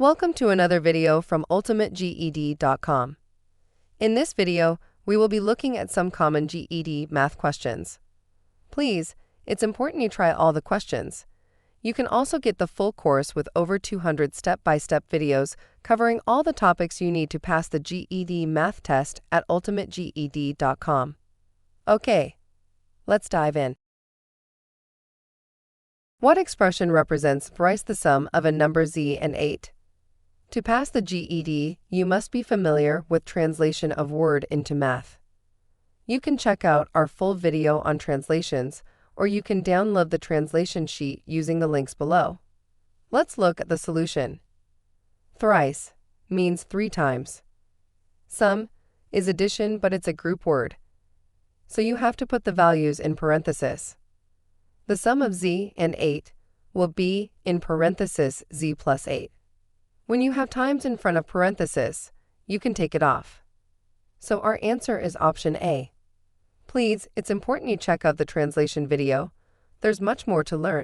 Welcome to another video from ultimateged.com. In this video, we will be looking at some common GED math questions. Please, it's important you try all the questions. You can also get the full course with over 200 step-by-step videos covering all the topics you need to pass the GED math test at ultimateged.com. Okay, let's dive in. What expression represents thrice the sum of a number z and 8? To pass the GED, you must be familiar with translation of word into math. You can check out our full video on translations, or you can download the translation sheet using the links below. Let's look at the solution. Thrice means 3 times. Sum is addition, but it's a group word, so you have to put the values in parentheses. The sum of z and 8 will be in parentheses z plus 8. When you have times in front of parentheses, you can take it off. So our answer is option A. Please, it's important you check out the translation video. There's much more to learn.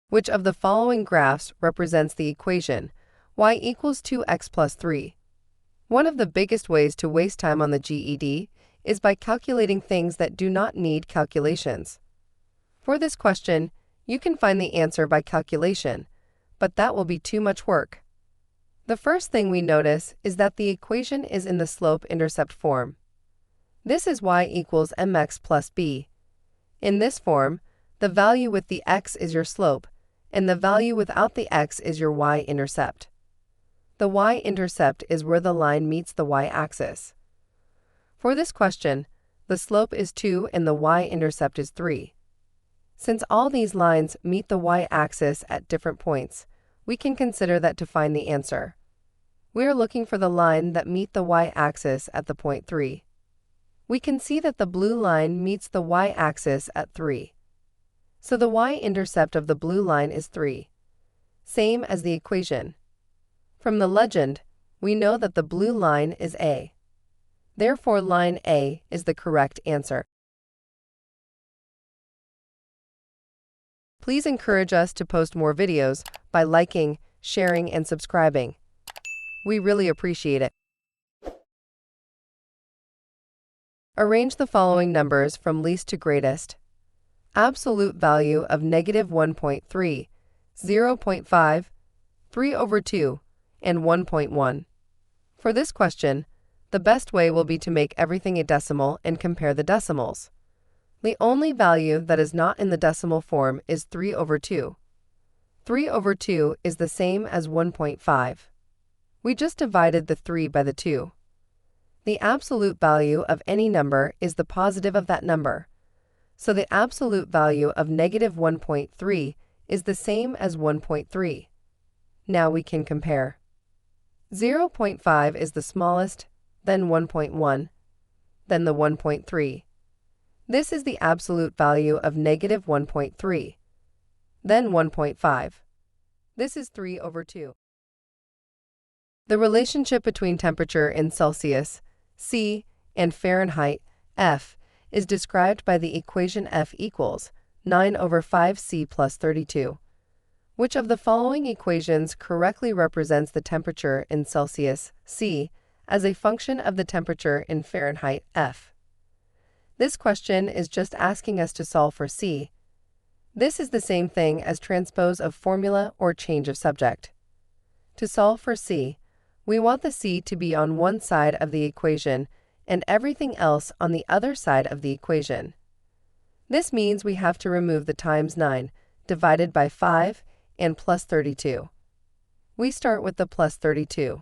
Which of the following graphs represents the equation y equals 2x plus 3? One of the biggest ways to waste time on the GED is by calculating things that do not need calculations. For this question, you can find the answer by calculation, but that will be too much work. The first thing we notice is that the equation is in the slope-intercept form. This is y equals mx plus b. In this form, the value with the x is your slope, and the value without the x is your y-intercept. The y-intercept is where the line meets the y-axis. For this question, the slope is 2 and the y-intercept is 3. Since all these lines meet the y-axis at different points, we can consider that to find the answer. We are looking for the line that meets the y-axis at the point 3. We can see that the blue line meets the y-axis at 3. So the y-intercept of the blue line is 3, same as the equation. From the legend, we know that the blue line is A. Therefore, line A is the correct answer. Please encourage us to post more videos by liking, sharing, and subscribing. We really appreciate it. Arrange the following numbers from least to greatest. Absolute value of -1.3, 0.5, 3/2, and 1.1. For this question, the best way will be to make everything a decimal and compare the decimals. The only value that is not in the decimal form is 3/2. 3/2 is the same as 1.5. We just divided the 3 by the 2. The absolute value of any number is the positive of that number. So the absolute value of -1.3 is the same as 1.3. Now we can compare. 0.5 is the smallest, then 1.1, then the 1.3. This is the absolute value of -1.3, then 1.5. This is 3/2. The relationship between temperature in Celsius, C, and Fahrenheit, F, is described by the equation F equals 9/5C plus 32. Which of the following equations correctly represents the temperature in Celsius, C, as a function of the temperature in Fahrenheit, F? This question is just asking us to solve for C. This is the same thing as transpose of formula or change of subject. To solve for C, we want the C to be on one side of the equation and everything else on the other side of the equation. This means we have to remove the times 9 divided by 5 and plus 32. We start with the plus 32.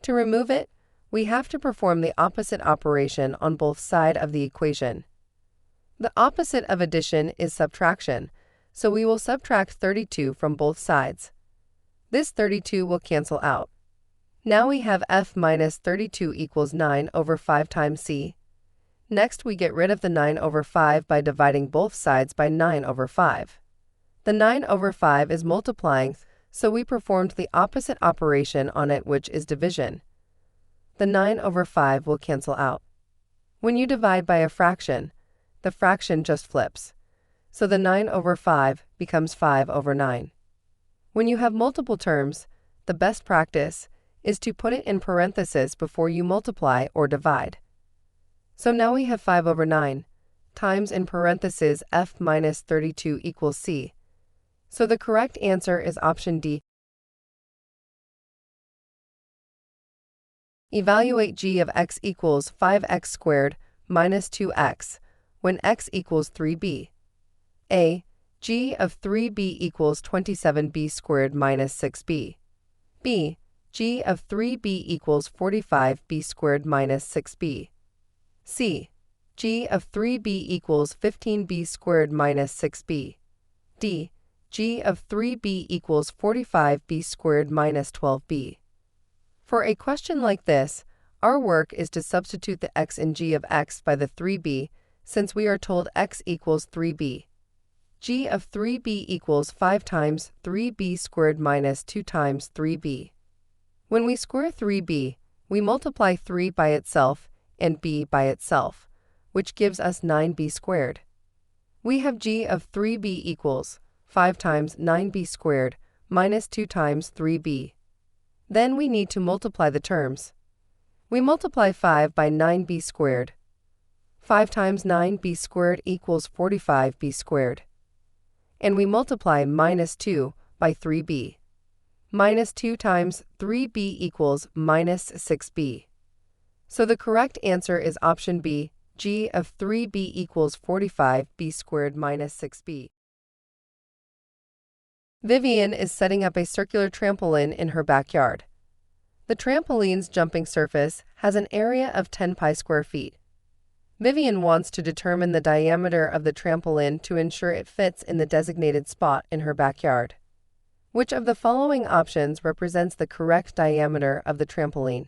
To remove it, we have to perform the opposite operation on both sides of the equation. The opposite of addition is subtraction, so we will subtract 32 from both sides. This 32 will cancel out. Now we have F minus 32 equals 9/5 times C. Next, we get rid of the 9/5 by dividing both sides by 9/5. The 9/5 is multiplying, so we performed the opposite operation on it, which is division. The 9/5 will cancel out. When you divide by a fraction, the fraction just flips. so the 9 over 5 becomes 5 over 9. When you have multiple terms, the best practice is to put it in parentheses before you multiply or divide. So now we have 5 over 9 times in parentheses f minus 32 equals c. So the correct answer is option D. Evaluate g of x equals 5x squared minus 2x when x equals 3b. A. G of 3b equals 27b squared minus 6b. B. G of 3b equals 45b squared minus 6b. C. G of 3b equals 15b squared minus 6b. D. G of 3b equals 45b squared minus 12b. For a question like this, our work is to substitute the x in g of x by the 3b, since we are told x equals 3b. G of 3b equals 5 times 3b squared minus 2 times 3b. When we square 3b, we multiply 3 by itself and b by itself, which gives us 9b squared. We have g of 3b equals 5 times 9b squared minus 2 times 3b. Then we need to multiply the terms. We multiply 5 by 9b squared. 5 times 9b squared equals 45b squared. And we multiply minus 2 by 3b. Minus 2 times 3b equals minus 6b. So the correct answer is option B, g of 3b equals 45b squared minus 6b. Vivian is setting up a circular trampoline in her backyard. The trampoline's jumping surface has an area of 10 pi square feet. Vivian wants to determine the diameter of the trampoline to ensure it fits in the designated spot in her backyard. Which of the following options represents the correct diameter of the trampoline?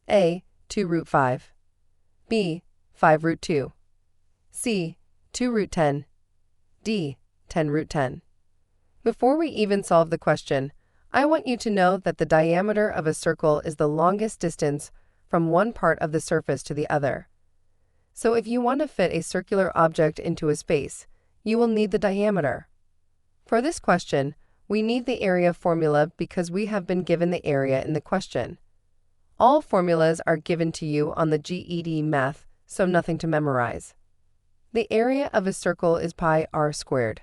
A. 2 root 5. B. 5 root 2. C. 2 root 10. D. 10 root 10. Before we even solve the question, I want you to know that the diameter of a circle is the longest distance from one part of the surface to the other. So if you want to fit a circular object into a space, you will need the diameter. For this question, we need the area formula because we have been given the area in the question. All formulas are given to you on the GED Math, so nothing to memorize. The area of a circle is pi r squared.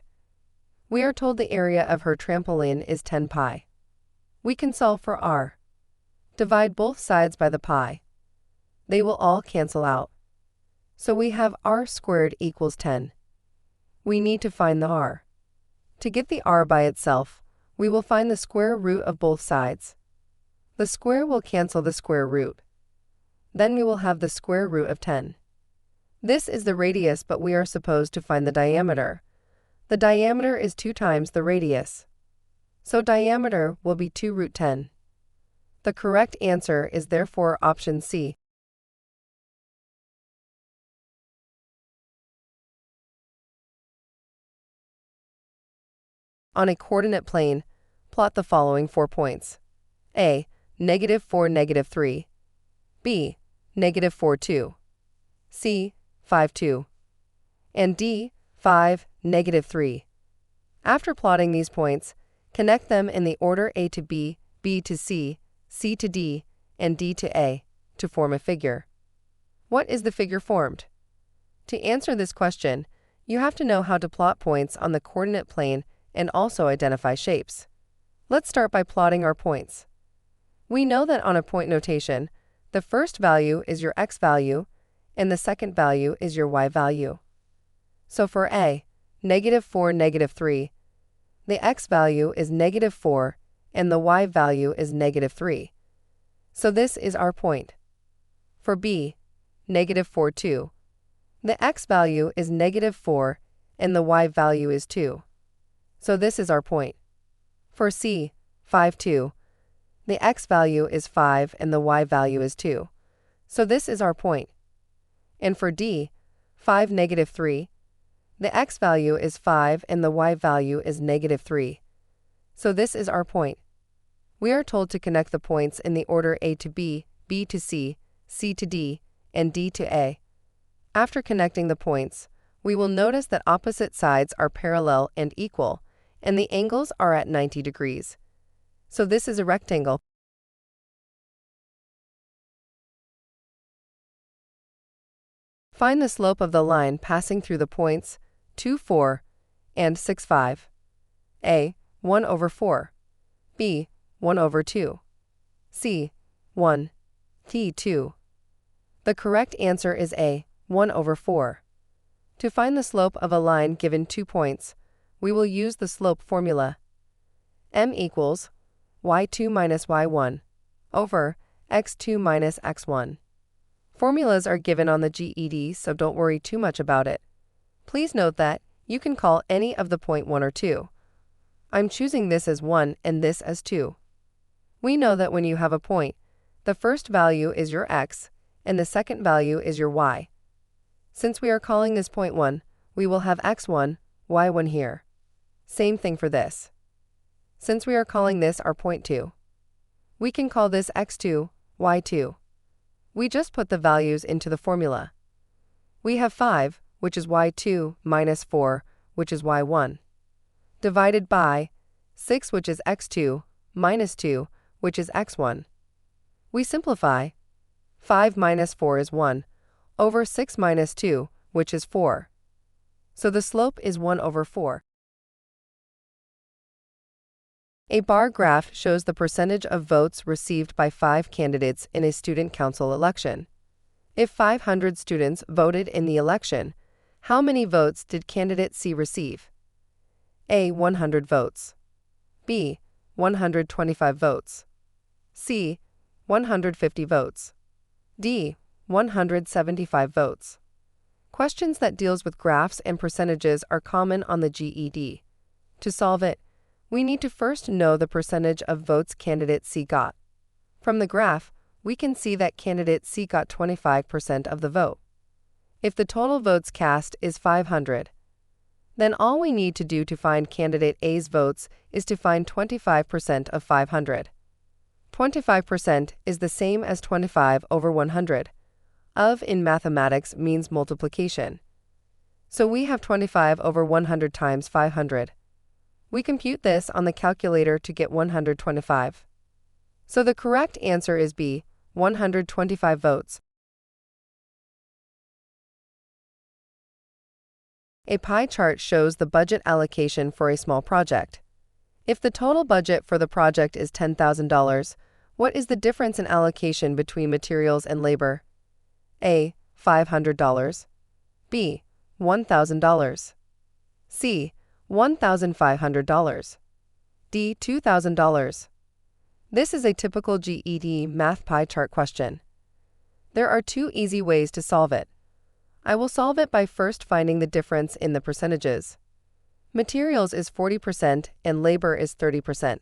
We are told the area of her trampoline is 10 pi. We can solve for r. Divide both sides by the pi. They will all cancel out. So we have r squared equals 10. We need to find the r. To get the r by itself, we will find the square root of both sides. The square will cancel the square root. Then we will have the square root of 10. This is the radius, but we are supposed to find the diameter. The diameter is 2 times the radius. So diameter will be 2 root 10. The correct answer is therefore option C. On a coordinate plane, plot the following 4 points. A. -4, -3. B. -4, 2. C. 5, 2. And D. 5, -3. After plotting these points, connect them in the order A to B, B to C, C to D, and D to A, to form a figure. What is the figure formed? To answer this question, you have to know how to plot points on the coordinate plane and also identify shapes. Let's start by plotting our points. We know that on a point notation, the first value is your x value, and the second value is your y value. So for A, -4, -3, the x value is -4 and the y value is -3. So this is our point. For B, -4, 2, the x value is -4 and the y value is 2. So this is our point. For C, 5, 2, the x value is 5 and the y value is 2. So this is our point. And for D, 5, -3, the x value is 5 and the y value is -3. So this is our point. We are told to connect the points in the order A to B, B to C, C to D, and D to A. After connecting the points, we will notice that opposite sides are parallel and equal, and the angles are at 90 degrees. So this is a rectangle. Find the slope of the line passing through the points 2, 4, and 6, 5. A. 1 over 4. B. 1 over 2. C. 1. D. 2. The correct answer is A. 1 over 4. To find the slope of a line given 2 points, we will use the slope formula. M equals y2 minus y1 over x2 minus x1. Formulas are given on the GED, so don't worry too much about it. Please note that you can call any of the point 1 or 2. I'm choosing this as 1 and this as 2. We know that when you have a point, the first value is your x and the second value is your y. Since we are calling this point 1, we will have x1, y1 here. Same thing for this. Since we are calling this our point 2, we can call this x2, y2. We just put the values into the formula. We have 5, which is y2, minus 4, which is y1, divided by 6, which is x2, minus 2, which is x1. We simplify. 5 minus 4 is 1, over 6 minus 2, which is 4. So the slope is 1 over 4. A bar graph shows the percentage of votes received by 5 candidates in a student council election. If 500 students voted in the election, how many votes did candidate C receive? A. 100 votes. B. 125 votes. C. 150 votes. D. 175 votes. Questions that deals with graphs and percentages are common on the GED. To solve it, we need to first know the percentage of votes candidate C got. From the graph, we can see that candidate C got 25% of the vote. If the total votes cast is 500, then all we need to do to find candidate A's votes is to find 25% of 500. 25% is the same as 25 over 100. Of in mathematics means multiplication. So we have 25 over 100 times 500. We compute this on the calculator to get 125. So the correct answer is B, 125 votes. A pie chart shows the budget allocation for a small project. If the total budget for the project is $10,000, what is the difference in allocation between materials and labor? A. $500. B. $1,000. C. $1,500. D. $2,000. This is a typical GED math pie chart question. There are 2 easy ways to solve it. I will solve it by first finding the difference in the percentages. Materials is 40% and labor is 30%.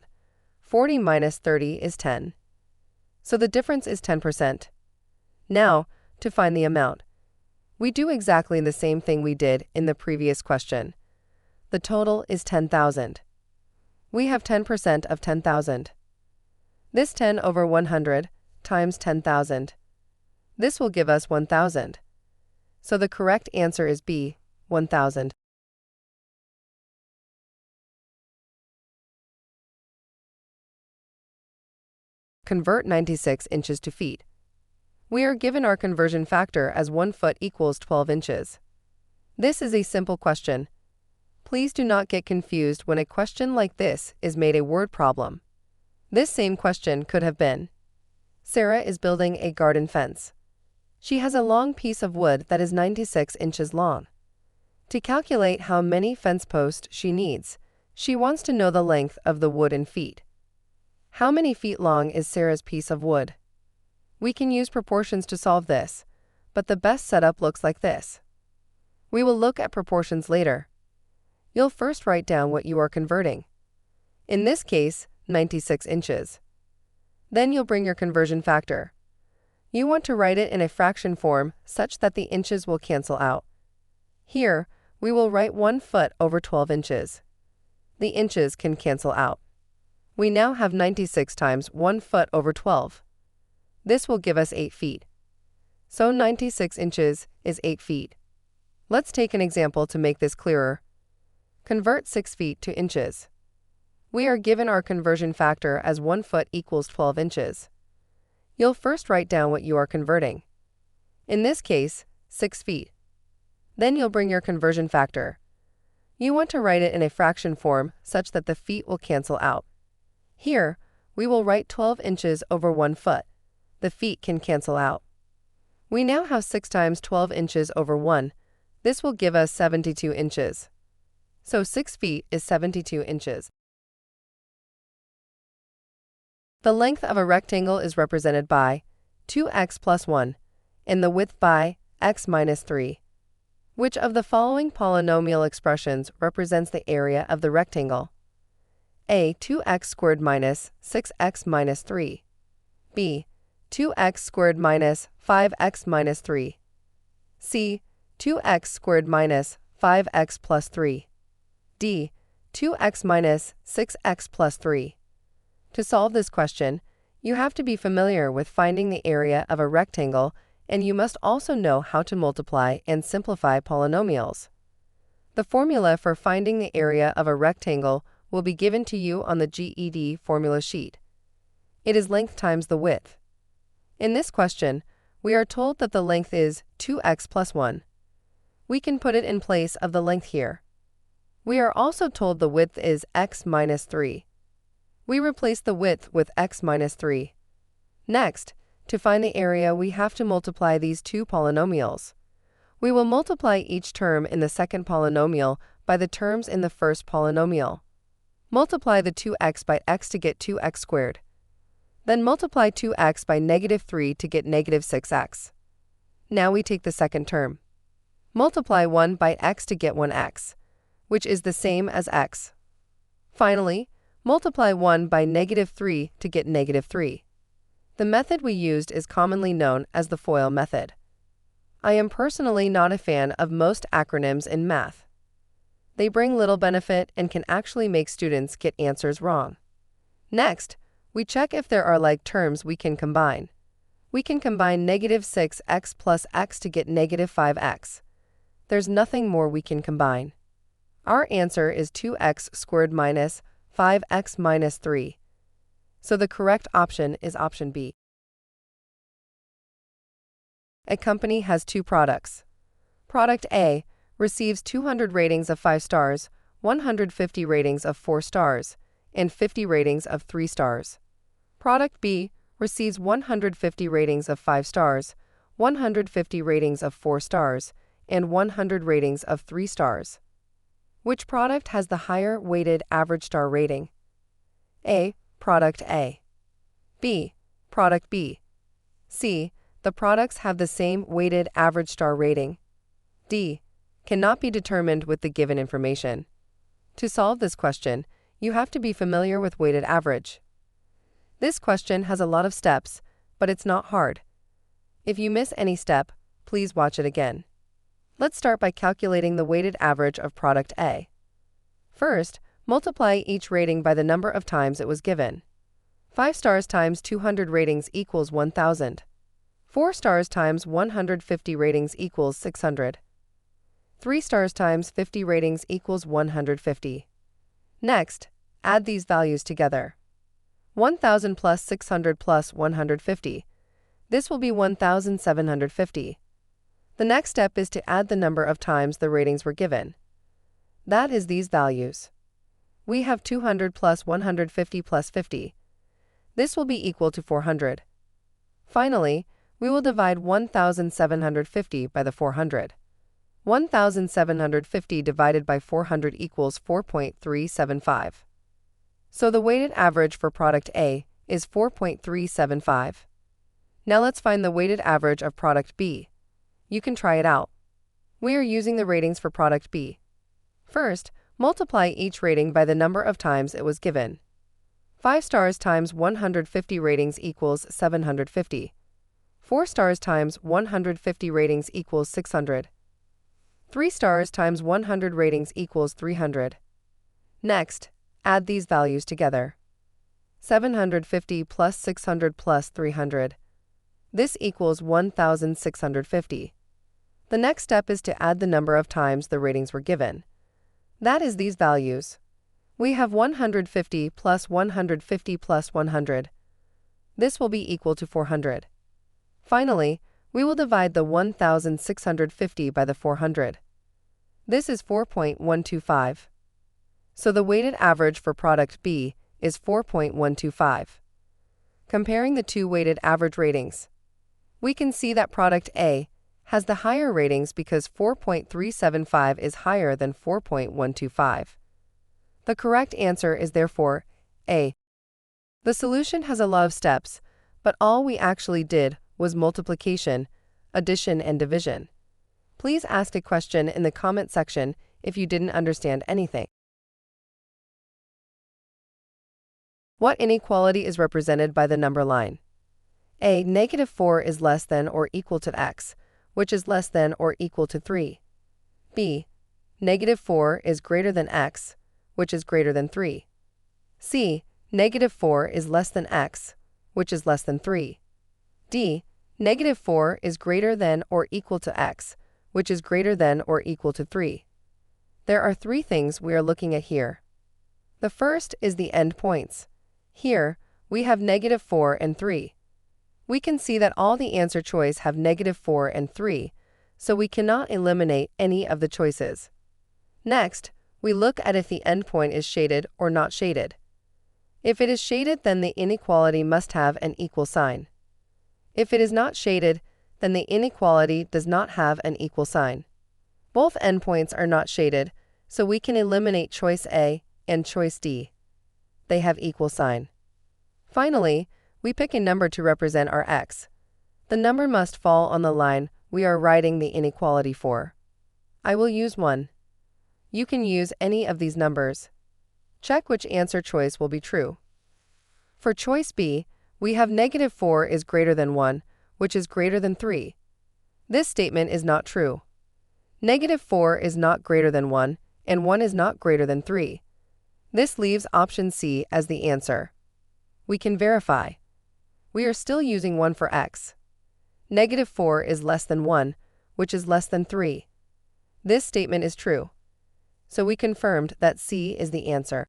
40 minus 30 is 10. So the difference is 10%. Now, to find the amount, we do exactly the same thing we did in the previous question. The total is 10,000. We have 10% of 10,000. This 10 over 100 times 10,000. This will give us 1,000. So the correct answer is B, 1,000. Convert 96 inches to feet. We are given our conversion factor as 1 foot equals 12 inches. This is a simple question. Please do not get confused when a question like this is made a word problem. This same question could have been: Sarah is building a garden fence. She has a long piece of wood that is 96 inches long. To calculate how many fence posts she needs, she wants to know the length of the wood in feet. How many feet long is Sarah's piece of wood? We can use proportions to solve this, but the best setup looks like this. We will look at proportions later. You'll first write down what you are converting. In this case, 96 inches. Then you'll bring your conversion factor. You want to write it in a fraction form such that the inches will cancel out. Here, we will write 1 foot over 12 inches. The inches can cancel out. We now have 96 times 1 foot over 12. This will give us 8 feet. So 96 inches is 8 feet. Let's take an example to make this clearer. Convert 6 feet to inches. We are given our conversion factor as 1 foot equals 12 inches. You'll first write down what you are converting. In this case, 6 feet. Then you'll bring your conversion factor. You want to write it in a fraction form such that the feet will cancel out. Here, we will write 12 inches over 1 foot. The feet can cancel out. We now have 6 times 12 inches over 1. This will give us 72 inches. So 6 feet is 72 inches. The length of a rectangle is represented by 2x plus 1 and the width by x minus 3. Which of the following polynomial expressions represents the area of the rectangle? A. 2x squared minus 6x minus 3. B. 2x squared minus 5x minus 3. C. 2x squared minus 5x plus 3. D. 2x minus 6x plus 3. To solve this question, you have to be familiar with finding the area of a rectangle, and you must also know how to multiply and simplify polynomials. The formula for finding the area of a rectangle will be given to you on the GED formula sheet. It is length times the width. In this question, we are told that the length is 2x plus 1. We can put it in place of the length here. We are also told the width is x minus 3. We replace the width with x minus 3. Next, to find the area, we have to multiply these two polynomials. We will multiply each term in the second polynomial by the terms in the first polynomial. Multiply the 2x by x to get 2x squared. Then multiply 2x by negative 3 to get negative 6x. Now we take the second term. Multiply 1 by x to get 1x, which is the same as x. Finally, multiply 1 by negative 3 to get negative 3. The method we used is commonly known as the FOIL method. I am personally not a fan of most acronyms in math. They bring little benefit and can actually make students get answers wrong. Next, we check if there are like terms we can combine. We can combine negative 6x plus x to get negative 5x. There's nothing more we can combine. Our answer is 2x squared minus 5x minus 3. So the correct option is option B. A company has two products. Product A receives 200 ratings of 5 stars, 150 ratings of 4 stars, and 50 ratings of 3 stars. Product B receives 150 ratings of 5 stars, 150 ratings of 4 stars, and 100 ratings of 3 stars. Which product has the higher weighted average star rating? A. Product A. B. Product B. C. The products have the same weighted average star rating. D. Cannot be determined with the given information. To solve this question, you have to be familiar with weighted average. This question has a lot of steps, but it's not hard. If you miss any step, please watch it again. Let's start by calculating the weighted average of product A. First, multiply each rating by the number of times it was given. 5 stars times 200 ratings equals 1,000. 4 stars times 150 ratings equals 600. 3 stars times 50 ratings equals 150. Next, add these values together. 1,000 plus 600 plus 150. This will be 1,750. The next step is to add the number of times the ratings were given. That is these values. We have 200 plus 150 plus 50. This will be equal to 400. Finally, we will divide 1,750 by the 400. 1,750 divided by 400 equals 4.375. So the weighted average for product A is 4.375. Now let's find the weighted average of product B. You can try it out. We are using the ratings for product B. First, multiply each rating by the number of times it was given. 5 stars times 150 ratings equals 750. 4 stars times 150 ratings equals 600. 3 stars times 100 ratings equals 300. Next, add these values together. 750 plus 600 plus 300. This equals 1,650. The next step is to add the number of times the ratings were given. That is these values. We have 150 plus 150 plus 100. This will be equal to 400. Finally, we will divide the 1,650 by the 400. This is 4.125. So the weighted average for product B is 4.125. Comparing the two weighted average ratings, we can see that product A has the higher ratings because 4.375 is higher than 4.125. The correct answer is therefore A. The solution has a lot of steps, but all we actually did was multiplication, addition, and division. Please ask a question in the comment section if you didn't understand anything. What inequality is represented by the number line? A. -4 is less than or equal to x, which is less than or equal to 3. B. -4 is greater than x, which is greater than 3. C. -4 is less than x, which is less than 3. D. -4 is greater than or equal to x, which is greater than or equal to 3. There are three things we are looking at here. The first is the end points. Here, we have -4 and 3. We can see that all the answer choice have -4 and 3, so we cannot eliminate any of the choices. Next, we look at if the endpoint is shaded or not shaded. If it is shaded, then the inequality must have an equal sign. If it is not shaded, then the inequality does not have an equal sign. Both endpoints are not shaded, so we can eliminate choice A and choice D. They have equal sign. Finally, we pick a number to represent our x. The number must fall on the line we are writing the inequality for. I will use 1. You can use any of these numbers. Check which answer choice will be true. For choice B, we have -4 is greater than 1, which is greater than 3. This statement is not true. -4 is not greater than 1, and 1 is not greater than 3. This leaves option C as the answer. We can verify. We are still using 1 for x. -4 is less than 1, which is less than 3. This statement is true. So we confirmed that C is the answer.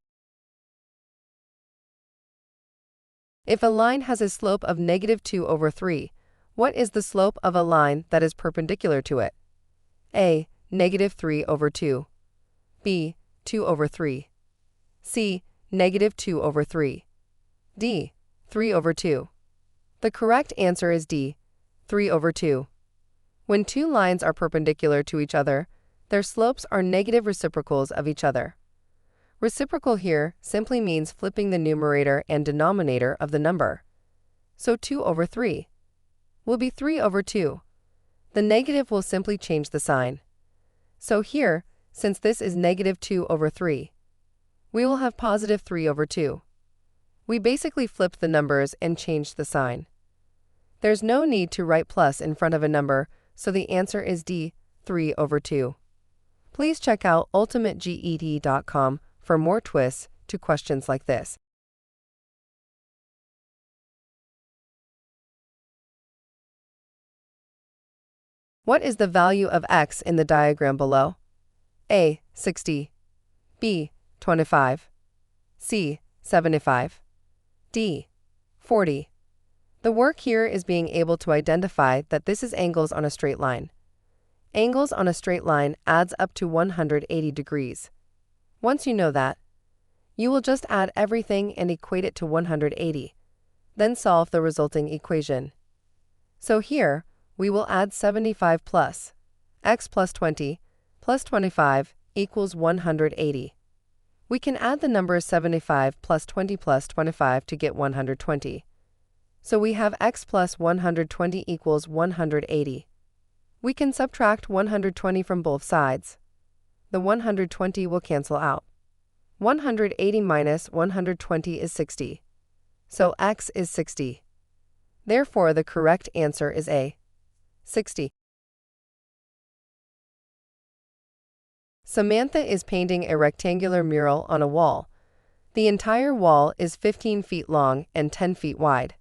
If a line has a slope of -2/3, what is the slope of a line that is perpendicular to it? A. -3/2. B. 2/3. C. -2/3. D. 3/2. The correct answer is D. 3/2. When two lines are perpendicular to each other, their slopes are negative reciprocals of each other. Reciprocal here simply means flipping the numerator and denominator of the number. So 2/3 will be 3/2. The negative will simply change the sign. So here, since this is -2/3, we will have positive 3/2. We basically flipped the numbers and changed the sign. There's no need to write plus in front of a number, so the answer is D, 3/2. Please check out ultimateged.com for more twists to questions like this. What is the value of x in the diagram below? A. 60. B. 25. C. 75. D. 40. The work here is being able to identify that this is angles on a straight line. Angles on a straight line adds up to 180 degrees. Once you know that, you will just add everything and equate it to 180, then solve the resulting equation. So here, we will add 75 plus x plus 20 plus 25 equals 180. We can add the numbers 75 plus 20 plus 25 to get 120. So we have x plus 120 equals 180. We can subtract 120 from both sides. The 120 will cancel out. 180 minus 120 is 60. So x is 60. Therefore, the correct answer is A, 60. Samantha is painting a rectangular mural on a wall. The entire wall is 15 feet long and 10 feet wide.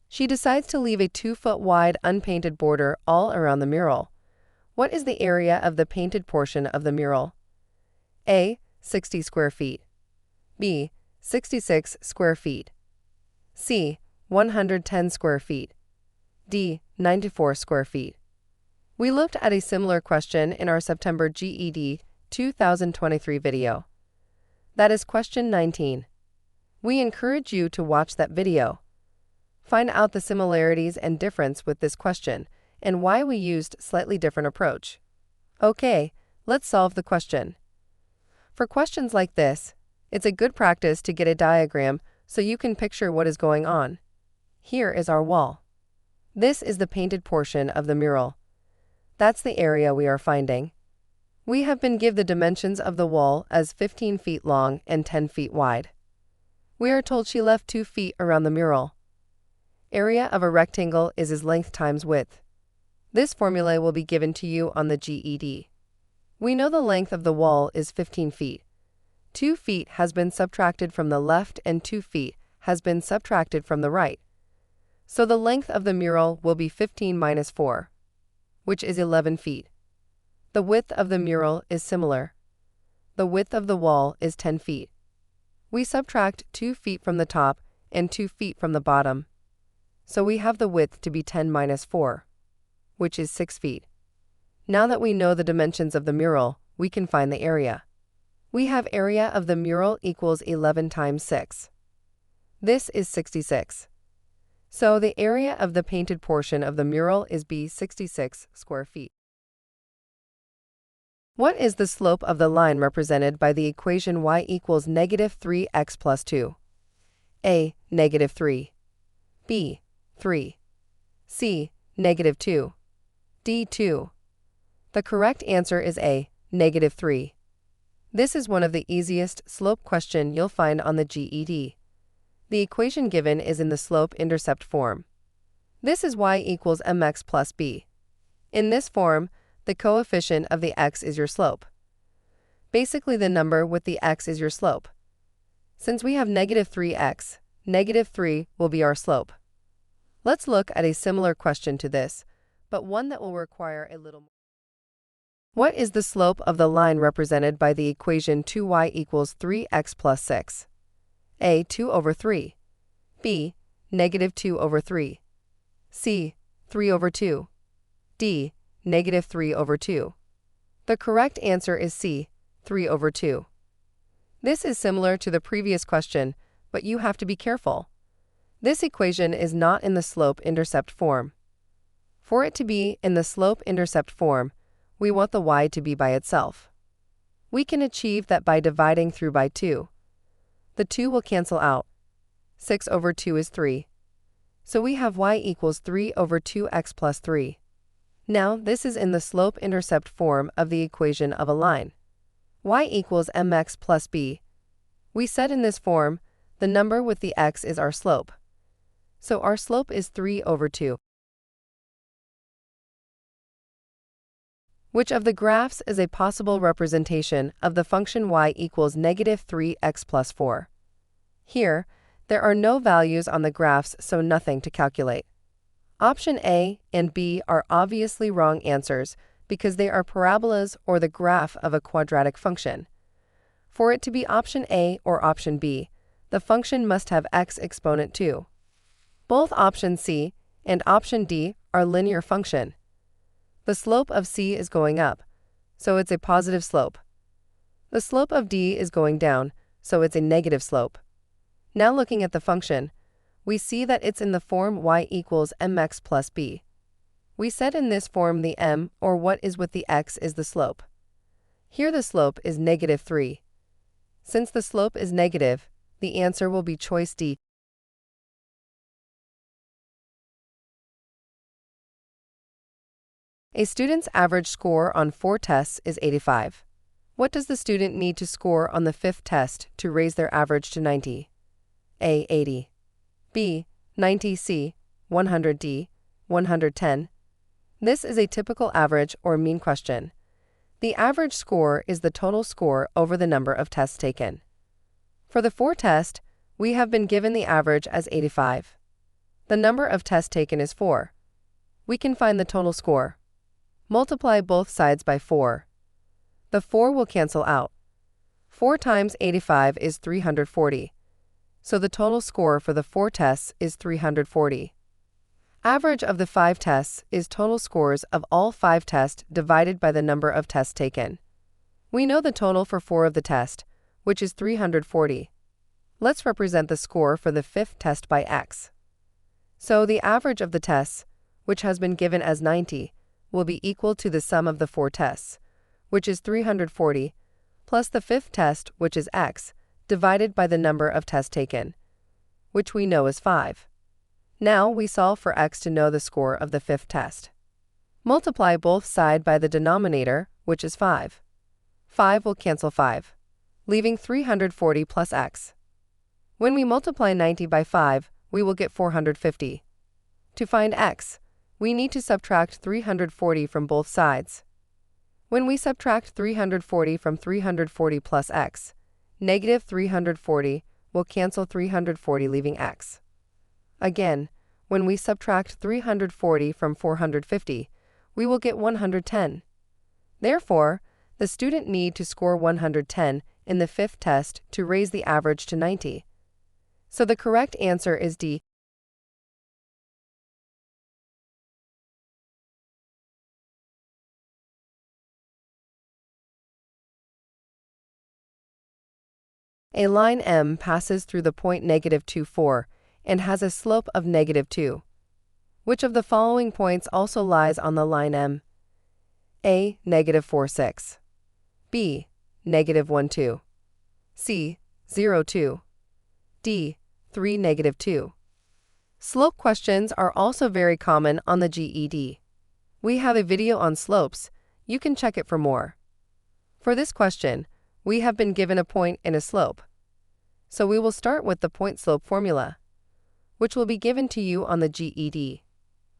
She decides to leave a 2-foot wide unpainted border all around the mural. What is the area of the painted portion of the mural? A. 60 square feet. B. 66 square feet. C. 110 square feet. D. 94 square feet. We looked at a similar question in our September GED 2023 video. That is question 19. We encourage you to watch that video. Find out the similarities and difference with this question and why we used slightly different approach. Okay, let's solve the question. For questions like this, it's a good practice to get a diagram so you can picture what is going on. Here is our wall. This is the painted portion of the mural. That's the area we are finding. We have been given the dimensions of the wall as 15 feet long and 10 feet wide. We are told she left 2 feet around the mural. Area of a rectangle is its length times width. This formula will be given to you on the GED. We know the length of the wall is 15 feet. 2 feet has been subtracted from the left and 2 feet has been subtracted from the right. So the length of the mural will be 15 minus 4, which is 11 feet. The width of the mural is similar. The width of the wall is 10 feet. We subtract 2 feet from the top and 2 feet from the bottom. So we have the width to be 10 minus 4, which is 6 feet. Now that we know the dimensions of the mural, we can find the area. We have area of the mural equals 11 times 6. This is 66. So the area of the painted portion of the mural is B 66 square feet. What is the slope of the line represented by the equation y equals negative 3x plus 2? A. Negative 3. B. 3. C. Negative 2. D. 2. The correct answer is A. Negative 3. This is one of the easiest slope question you'll find on the GED. The equation given is in the slope-intercept form. This is y equals mx plus b. In this form, the coefficient of the x is your slope. Basically, the number with the x is your slope. Since we have negative 3x, negative 3 will be our slope. Let's look at a similar question to this, but one that will require a little more. What is the slope of the line represented by the equation 2y equals 3x plus 6? A. 2 over 3. B. Negative 2 over 3. C. 3 over 2. D. Negative 3 over 2. The correct answer is C. 3 over 2. This is similar to the previous question, but you have to be careful. This equation is not in the slope-intercept form. For it to be in the slope-intercept form, we want the y to be by itself. We can achieve that by dividing through by 2. The 2 will cancel out. 6 over 2 is 3. So we have y equals 3 over 2x plus 3. Now, this is in the slope-intercept form of the equation of a line. Y equals mx plus b. We said in this form, the number with the x is our slope. So our slope is 3 over 2. Which of the graphs is a possible representation of the function y equals negative 3x plus 4? Here, there are no values on the graphs, so nothing to calculate. Option A and B are obviously wrong answers because they are parabolas or the graph of a quadratic function. For it to be option A or option B, the function must have x exponent 2. Both option C and option D are linear function. The slope of C is going up, so it's a positive slope. The slope of D is going down, so it's a negative slope. Now looking at the function, we see that it's in the form y equals mx plus b. We said in this form the m, or what is with the x, is the slope. Here the slope is negative 3. Since the slope is negative, the answer will be choice D. A student's average score on 4 tests is 85. What does the student need to score on the 5th test to raise their average to 90? A. 80. B. 90. C. 100. D. 110. This is a typical average or mean question. The average score is the total score over the number of tests taken. For the 4 test, we have been given the average as 85. The number of tests taken is 4. We can find the total score. Multiply both sides by 4. The 4 will cancel out. 4 times 85 is 340. So the total score for the 4 tests is 340. Average of the 5 tests is total scores of all 5 tests divided by the number of tests taken. We know the total for 4 of the test, which is 340. Let's represent the score for the 5th test by x. So the average of the tests, which has been given as 90, will be equal to the sum of the 4 tests, which is 340, plus the 5th test, which is x, divided by the number of tests taken, which we know is 5. Now we solve for x to know the score of the 5th test. Multiply both sides by the denominator, which is 5. 5 will cancel 5, leaving 340 plus x. When we multiply 90 by 5, we will get 450. To find x, we need to subtract 340 from both sides. When we subtract 340 from 340 plus x, negative 340 will cancel 340, leaving x. Again, when we subtract 340 from 450, we will get 110. Therefore, the student need to score 110 in the 5th test to raise the average to 90. So the correct answer is D. A line M passes through the point -2, 4 and has a slope of -2. Which of the following points also lies on the line M? A. -4, 6. B. -1, 2. C. 0, 2. D. 3, -2. Slope questions are also very common on the GED. We have a video on slopes. You can check it for more. For this question, we have been given a point and a slope. So we will start with the point-slope formula, which will be given to you on the GED.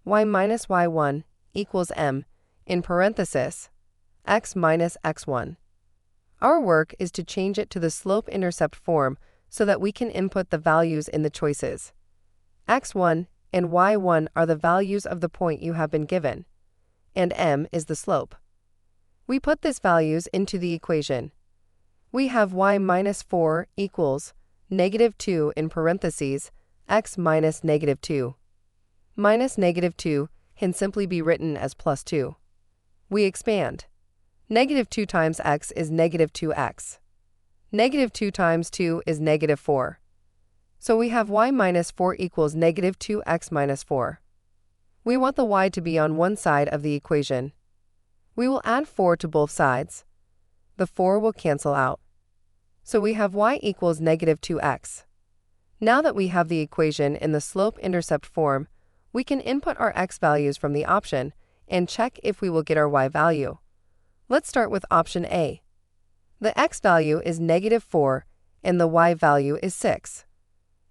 Y minus y1 equals m, in parenthesis, x minus x1. Our work is to change it to the slope-intercept form so that we can input the values in the choices. x1 and y1 are the values of the point you have been given, and m is the slope. We put these values into the equation. We have y minus 4 equals -2 in parentheses, x minus -2. Minus -2 can simply be written as plus 2. We expand. -2 times x is -2x. -2 times 2 is -4. So we have y minus 4 equals -2x minus 4. We want the y to be on one side of the equation. We will add 4 to both sides. The 4 will cancel out. So we have y equals -2x. Now that we have the equation in the slope-intercept form, we can input our x values from the option and check if we will get our y value. Let's start with option A. The x value is -4 and the y value is 6.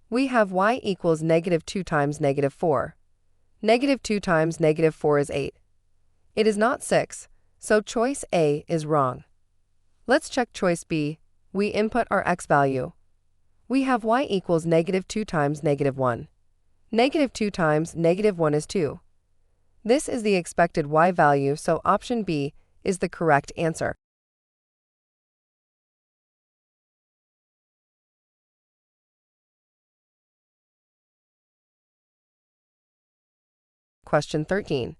We have y equals -2 times -4. -2 times -4 is 8. It is not 6, so choice A is wrong. Let's check choice B. We input our x value. We have y equals -2 times -1. -2 times -1 is 2. This is the expected y value, so option B is the correct answer. Question 13.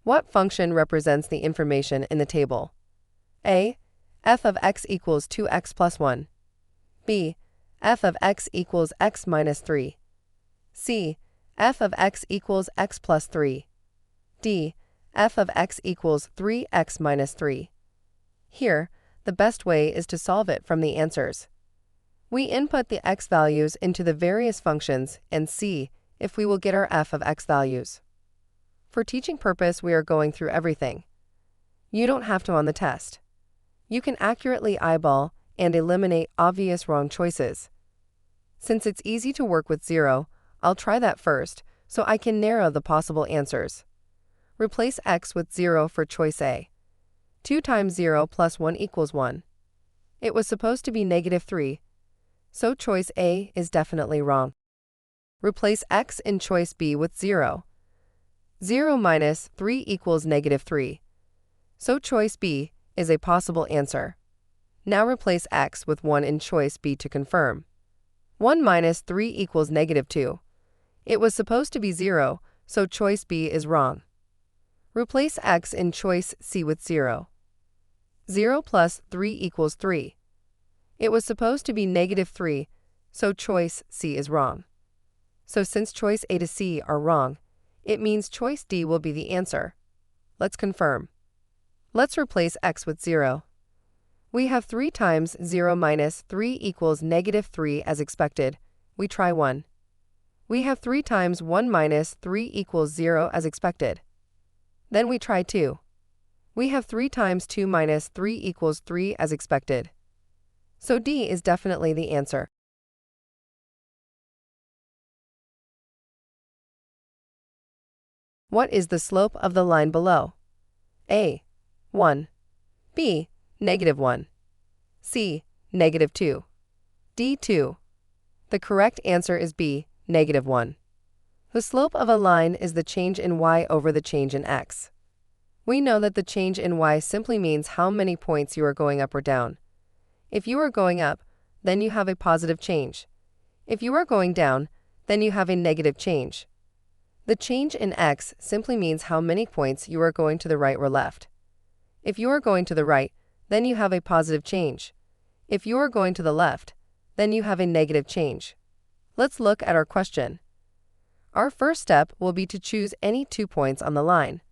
What function represents the information in the table? A. F of x equals 2x plus 1. B. F of x equals x minus 3. C. F of x equals x plus 3. D. F of x equals 3x minus 3. Here, the best way is to solve it from the answers. We input the x values into the various functions and see if we will get our f of x values. For teaching purpose, we are going through everything. You don't have to on the test. You can accurately eyeball and eliminate obvious wrong choices. Since it's easy to work with 0, I'll try that first so I can narrow the possible answers. Replace x with 0 for choice A. 2 times 0 plus 1 equals 1. It was supposed to be -3, so choice A is definitely wrong. Replace x in choice B with 0. 0 minus 3 equals -3, So choice B is a possible answer. Now replace x with 1 in choice B to confirm. 1 minus 3 equals negative 2. It was supposed to be 0, so choice B is wrong. Replace x in choice C with 0. 0 plus 3 equals 3. It was supposed to be negative 3, so choice C is wrong. So since choice A to C are wrong, it means choice D will be the answer. Let's confirm. Let's replace x with 0. We have 3 times 0 minus 3 equals negative 3 as expected. We try 1. We have 3 times 1 minus 3 equals 0 as expected. Then we try 2. We have 3 times 2 minus 3 equals 3 as expected. So D is definitely the answer. What is the slope of the line below? A. 1. B. Negative 1. C. Negative 2. D. 2. The correct answer is B. Negative 1. The slope of a line is the change in y over the change in x. We know that the change in y simply means how many points you are going up or down. If you are going up, then you have a positive change. If you are going down, then you have a negative change. The change in x simply means how many points you are going to the right or left. If you are going to the right, then you have a positive change. If you are going to the left, then you have a negative change. Let's look at our question. Our first step will be to choose any 2 points on the line.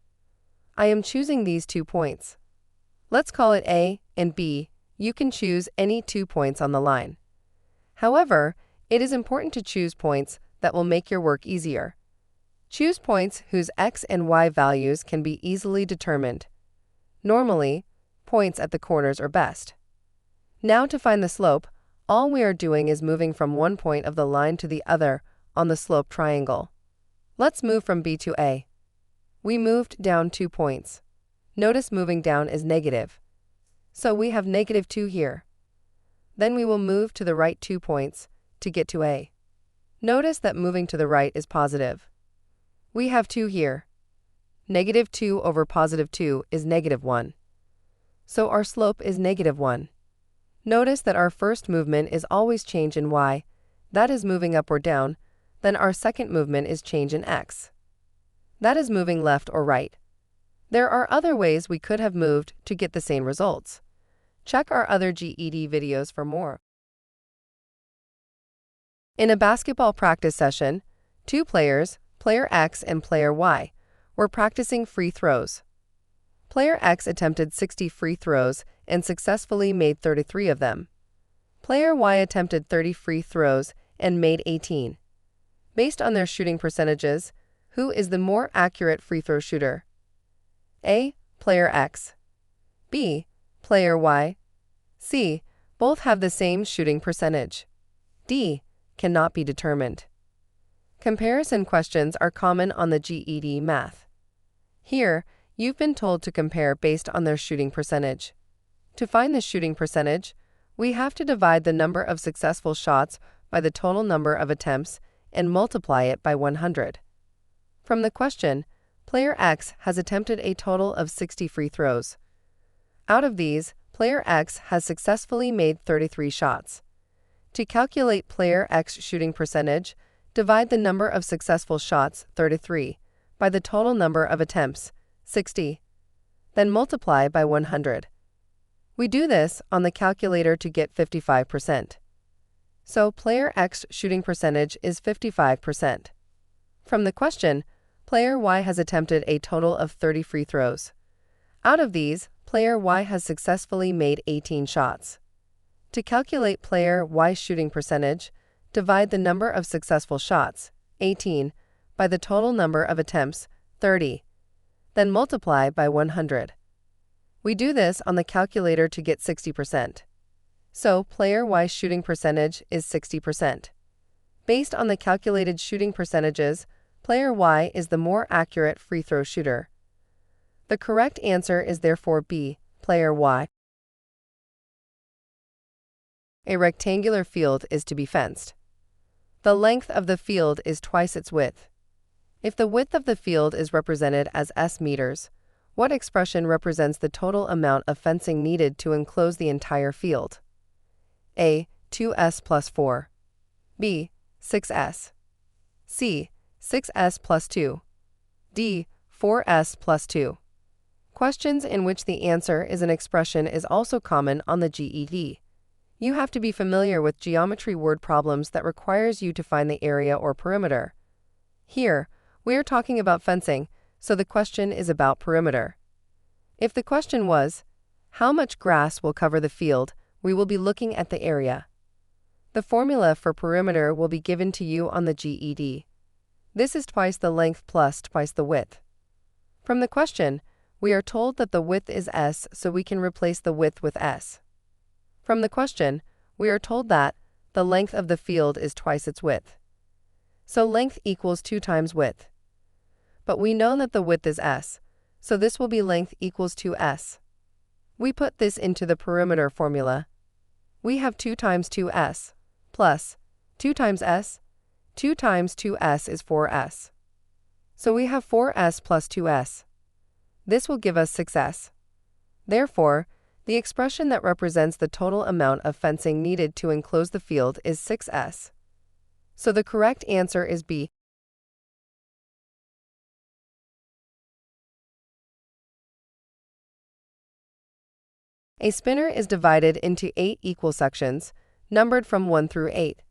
I am choosing these 2 points. Let's call it A and B. You can choose any 2 points on the line. However, it is important to choose points that will make your work easier. Choose points whose x and y values can be easily determined. Normally, points at the corners are best. Now to find the slope, all we are doing is moving from one point of the line to the other on the slope triangle. Let's move from B to A. We moved down 2 points. Notice moving down is negative. So we have negative 2 here. Then we will move to the right 2 points to get to A. Notice that moving to the right is positive. We have 2 here. Negative 2 over positive 2 is negative 1. So our slope is negative 1. Notice that our first movement is always change in y, that is moving up or down, then our second movement is change in x. That is moving left or right. There are other ways we could have moved to get the same results. Check our other GED videos for more. In a basketball practice session, 2 players, Player X and Player Y, were practicing free throws. Player X attempted 60 free throws and successfully made 33 of them. Player Y attempted 30 free throws and made 18. Based on their shooting percentages, who is the more accurate free throw shooter? A. Player X. B. Player Y. C. Both have the same shooting percentage. D. Cannot be determined. Comparison questions are common on the GED Math. Here, you've been told to compare based on their shooting percentage. To find the shooting percentage, we have to divide the number of successful shots by the total number of attempts and multiply it by 100. From the question, Player X has attempted a total of 60 free throws. Out of these, Player X has successfully made 33 shots. To calculate Player X's shooting percentage, divide the number of successful shots, 33, by the total number of attempts, 60. Then multiply by 100. We do this on the calculator to get 55%. So Player X's shooting percentage is 55%. From the question, Player Y has attempted a total of 30 free throws. Out of these, Player Y has successfully made 18 shots. To calculate Player Y's shooting percentage, divide the number of successful shots, 18, by the total number of attempts, 30. Then multiply by 100. We do this on the calculator to get 60%. So Player Y's shooting percentage is 60%. Based on the calculated shooting percentages, Player Y is the more accurate free throw shooter. The correct answer is therefore B, Player Y. A rectangular field is to be fenced. The length of the field is twice its width. If the width of the field is represented as s meters, What expression represents the total amount of fencing needed to enclose the entire field? A. 2s plus 4. B. 6s. C. 6s plus 2. D. 4s plus 2. Questions in which the answer is an expression is also common on the GED. You have to be familiar with geometry word problems that requires you to find the area or perimeter. Here, we are talking about fencing, so the question is about perimeter. If the question was, how much grass will cover the field, we will be looking at the area. The formula for perimeter will be given to you on the GED. This is twice the length plus twice the width. From the question, we are told that the width is s, so we can replace the width with s. From the question, we are told that the length of the field is twice its width. So length equals 2 times width. But we know that the width is s, so this will be length equals 2s. We put this into the perimeter formula. We have 2 times 2s, plus 2 times s. 2 times 2s is 4s. So we have 4s plus 2s. This will give us 6s. Therefore, the expression that represents the total amount of fencing needed to enclose the field is 6s. So the correct answer is B. A spinner is divided into 8 equal sections, numbered from 1 through 8.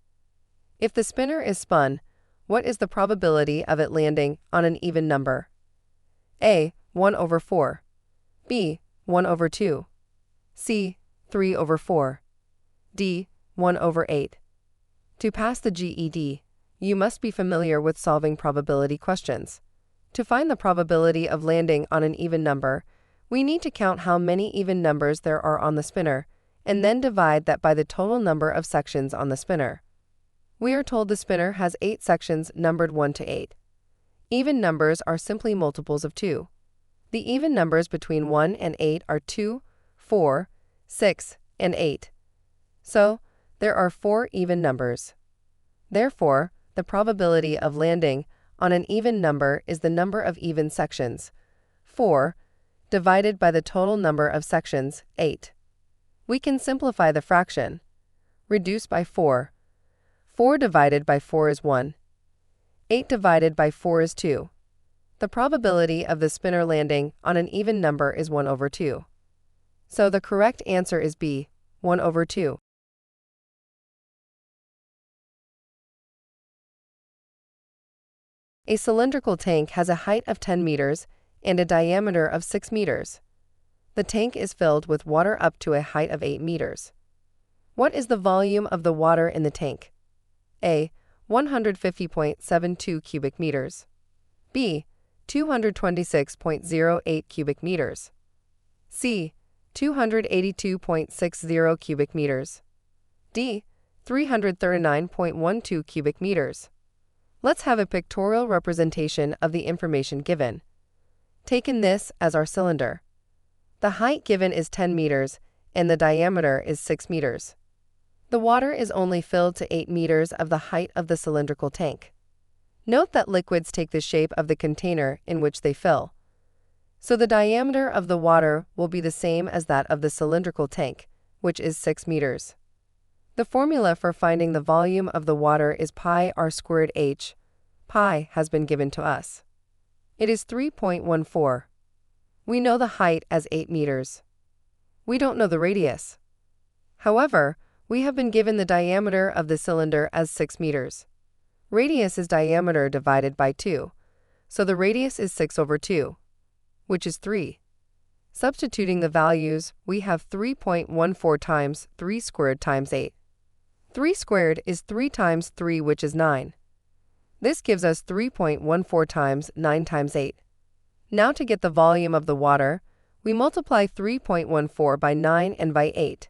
If the spinner is spun, what is the probability of it landing on an even number? A. 1 over 4. B. 1 over 2. C. 3 over 4. D. 1 over 8. To pass the GED, you must be familiar with solving probability questions. To find the probability of landing on an even number, we need to count how many even numbers there are on the spinner, and then divide that by the total number of sections on the spinner. We are told the spinner has 8 sections numbered 1 to 8. Even numbers are simply multiples of 2. The even numbers between 1 and 8 are 2, 4, 6, and 8. So, there are 4 even numbers. Therefore, the probability of landing on an even number is the number of even sections, 4, divided by the total number of sections, 8. We can simplify the fraction. Reduce by 4. 4 divided by 4 is 1. 8 divided by 4 is 2. The probability of the spinner landing on an even number is 1 over 2. So the correct answer is B, 1 over 2. A cylindrical tank has a height of 10 meters and a diameter of 6 meters. The tank is filled with water up to a height of 8 meters. What is the volume of the water in the tank? A. 150.72 cubic meters. B. 226.08 cubic meters. C. 282.60 cubic meters. D. 339.12 cubic meters. Let's have a pictorial representation of the information given. Taken this as our cylinder. The height given is 10 meters and the diameter is 6 meters. The water is only filled to 8 meters of the height of the cylindrical tank. Note that liquids take the shape of the container in which they fill. So the diameter of the water will be the same as that of the cylindrical tank, which is 6 meters. The formula for finding the volume of the water is pi r squared h. Pi has been given to us. It is 3.14. We know the height as 8 meters. We don't know the radius. However, we have been given the diameter of the cylinder as 6 meters. Radius is diameter divided by 2, so the radius is 6 over 2, which is 3. Substituting the values, we have 3.14 times 3 squared times 8. 3 squared is 3 times 3, which is 9. This gives us 3.14 times 9 times 8. Now to get the volume of the water, we multiply 3.14 by 9 and by 8.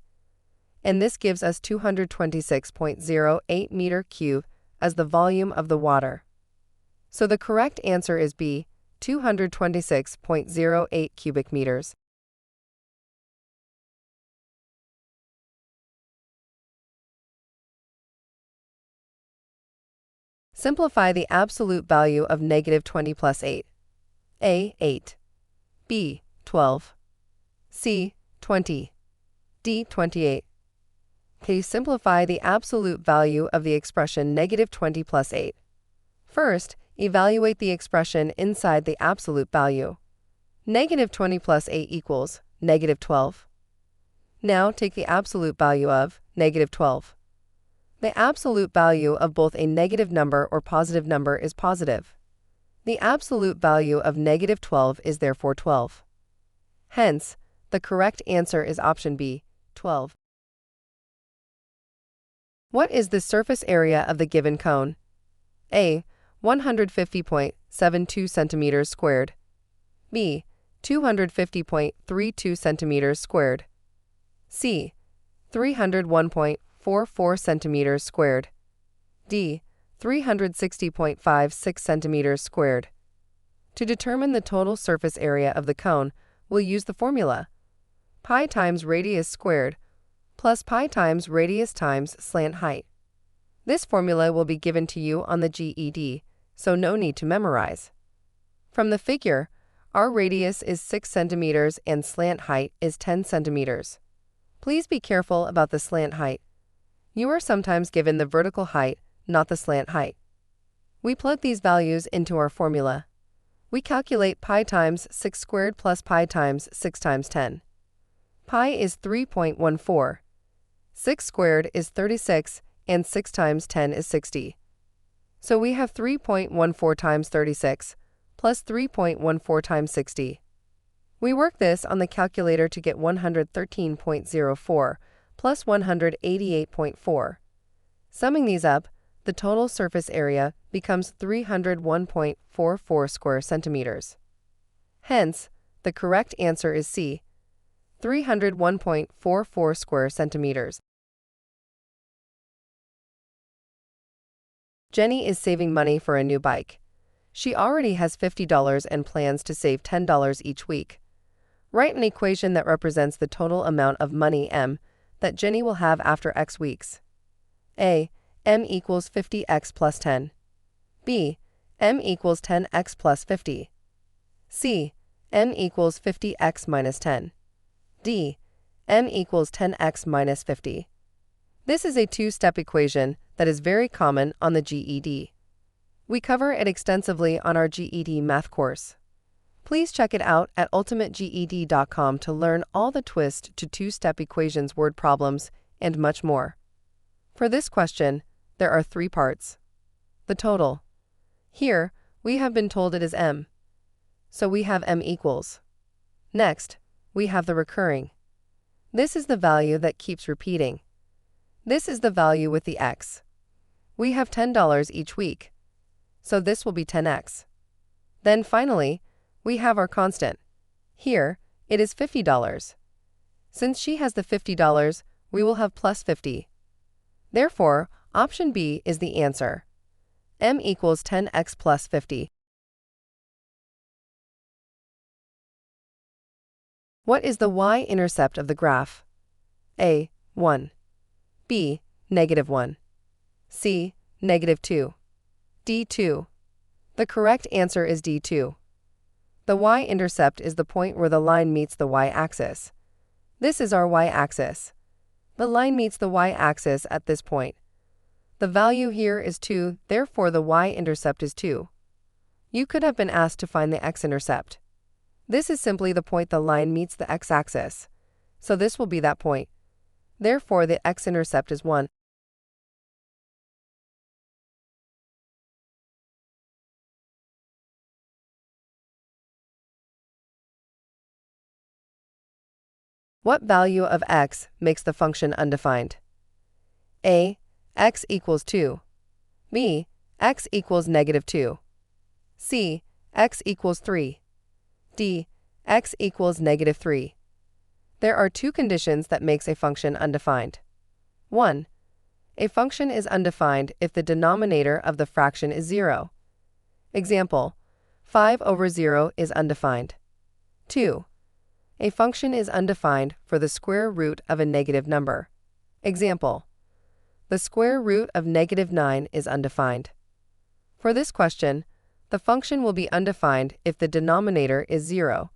And this gives us 226.08 meter cube as the volume of the water. So the correct answer is B, 226.08 cubic meters. Simplify the absolute value of negative 20 plus 8. A. 8. B. 12. C. 20. D. 28. Okay, simplify the absolute value of the expression -20 plus 8. First, evaluate the expression inside the absolute value. -20 plus 8 equals -12. Now take the absolute value of -12. The absolute value of both a negative number or positive number is positive. The absolute value of -12 is therefore 12. Hence, the correct answer is option B, 12. What is the surface area of the given cone? A. 150.72 centimeters squared. B. 250.32 centimeters squared. C. 301.44 centimeters squared. D. 360.56 centimeters squared. To determine the total surface area of the cone, we'll use the formula pi times radius squared plus pi times radius times slant height. This formula will be given to you on the GED, so no need to memorize. From the figure, our radius is 6 centimeters and slant height is 10 centimeters. Please be careful about the slant height. You are sometimes given the vertical height, not the slant height. We plug these values into our formula. We calculate pi times 6 squared plus pi times 6 times 10. Pi is 3.14. 6 squared is 36, and 6 times 10 is 60. So we have 3.14 times 36 plus 3.14 times 60. We work this on the calculator to get 113.04 plus 188.4. Summing these up, the total surface area becomes 301.44 square centimeters. Hence, the correct answer is C, 301.44 square centimeters. Jenny is saving money for a new bike. She already has $50 and plans to save $10 each week. Write an equation that represents the total amount of money M that Jenny will have after X weeks. A. M equals 50x plus 10. B. M equals 10x plus 50. C. M equals 50x minus 10. D. M equals 10x minus 50. This is a two-step equation that is very common on the GED. We cover it extensively on our GED Math course. Please check it out at ultimateged.com to learn all the twists to two-step equations, word problems, and much more. For this question, there are 3 parts. The total. Here, we have been told it is M. So we have M equals. Next, we have the recurring. This is the value that keeps repeating. This is the value with the X. We have $10 each week, so this will be 10x. Then finally, we have our constant. Here, it is $50. Since she has the $50, we will have plus 50. Therefore, option B is the answer. M equals 10x plus 50. What is the y-intercept of the graph? A. 1. B. -1. C. -2. D. 2. The correct answer is D. 2. The y-intercept is the point where the line meets the y-axis. This is our y-axis. The line meets the y-axis at this point. The value here is 2, therefore the y-intercept is 2. You could have been asked to find the x-intercept. This is simply the point the line meets the x-axis, so this will be that point. Therefore, the x-intercept is 1. What value of x makes the function undefined? A. X equals 2. B. X equals -2. C. X equals 3. D. X equals -3. There are 2 conditions that makes a function undefined. 1. A function is undefined if the denominator of the fraction is 0. Example, 5/0 is undefined. 2. A function is undefined for the square root of a negative number. Example, the square root of -9 is undefined. For this question, the function will be undefined if the denominator is 0.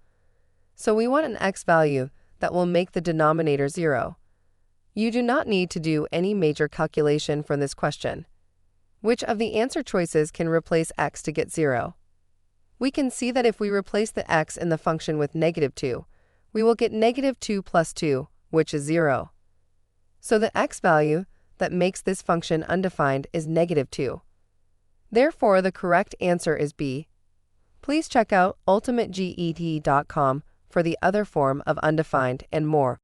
So we want an x value that will make the denominator 0. You do not need to do any major calculation from this question. Which of the answer choices can replace x to get 0? We can see that if we replace the x in the function with -2, we will get -2 plus 2, which is 0. So the x value that makes this function undefined is -2. Therefore, the correct answer is B. Please check out ultimateged.com for the other form of undefined and more.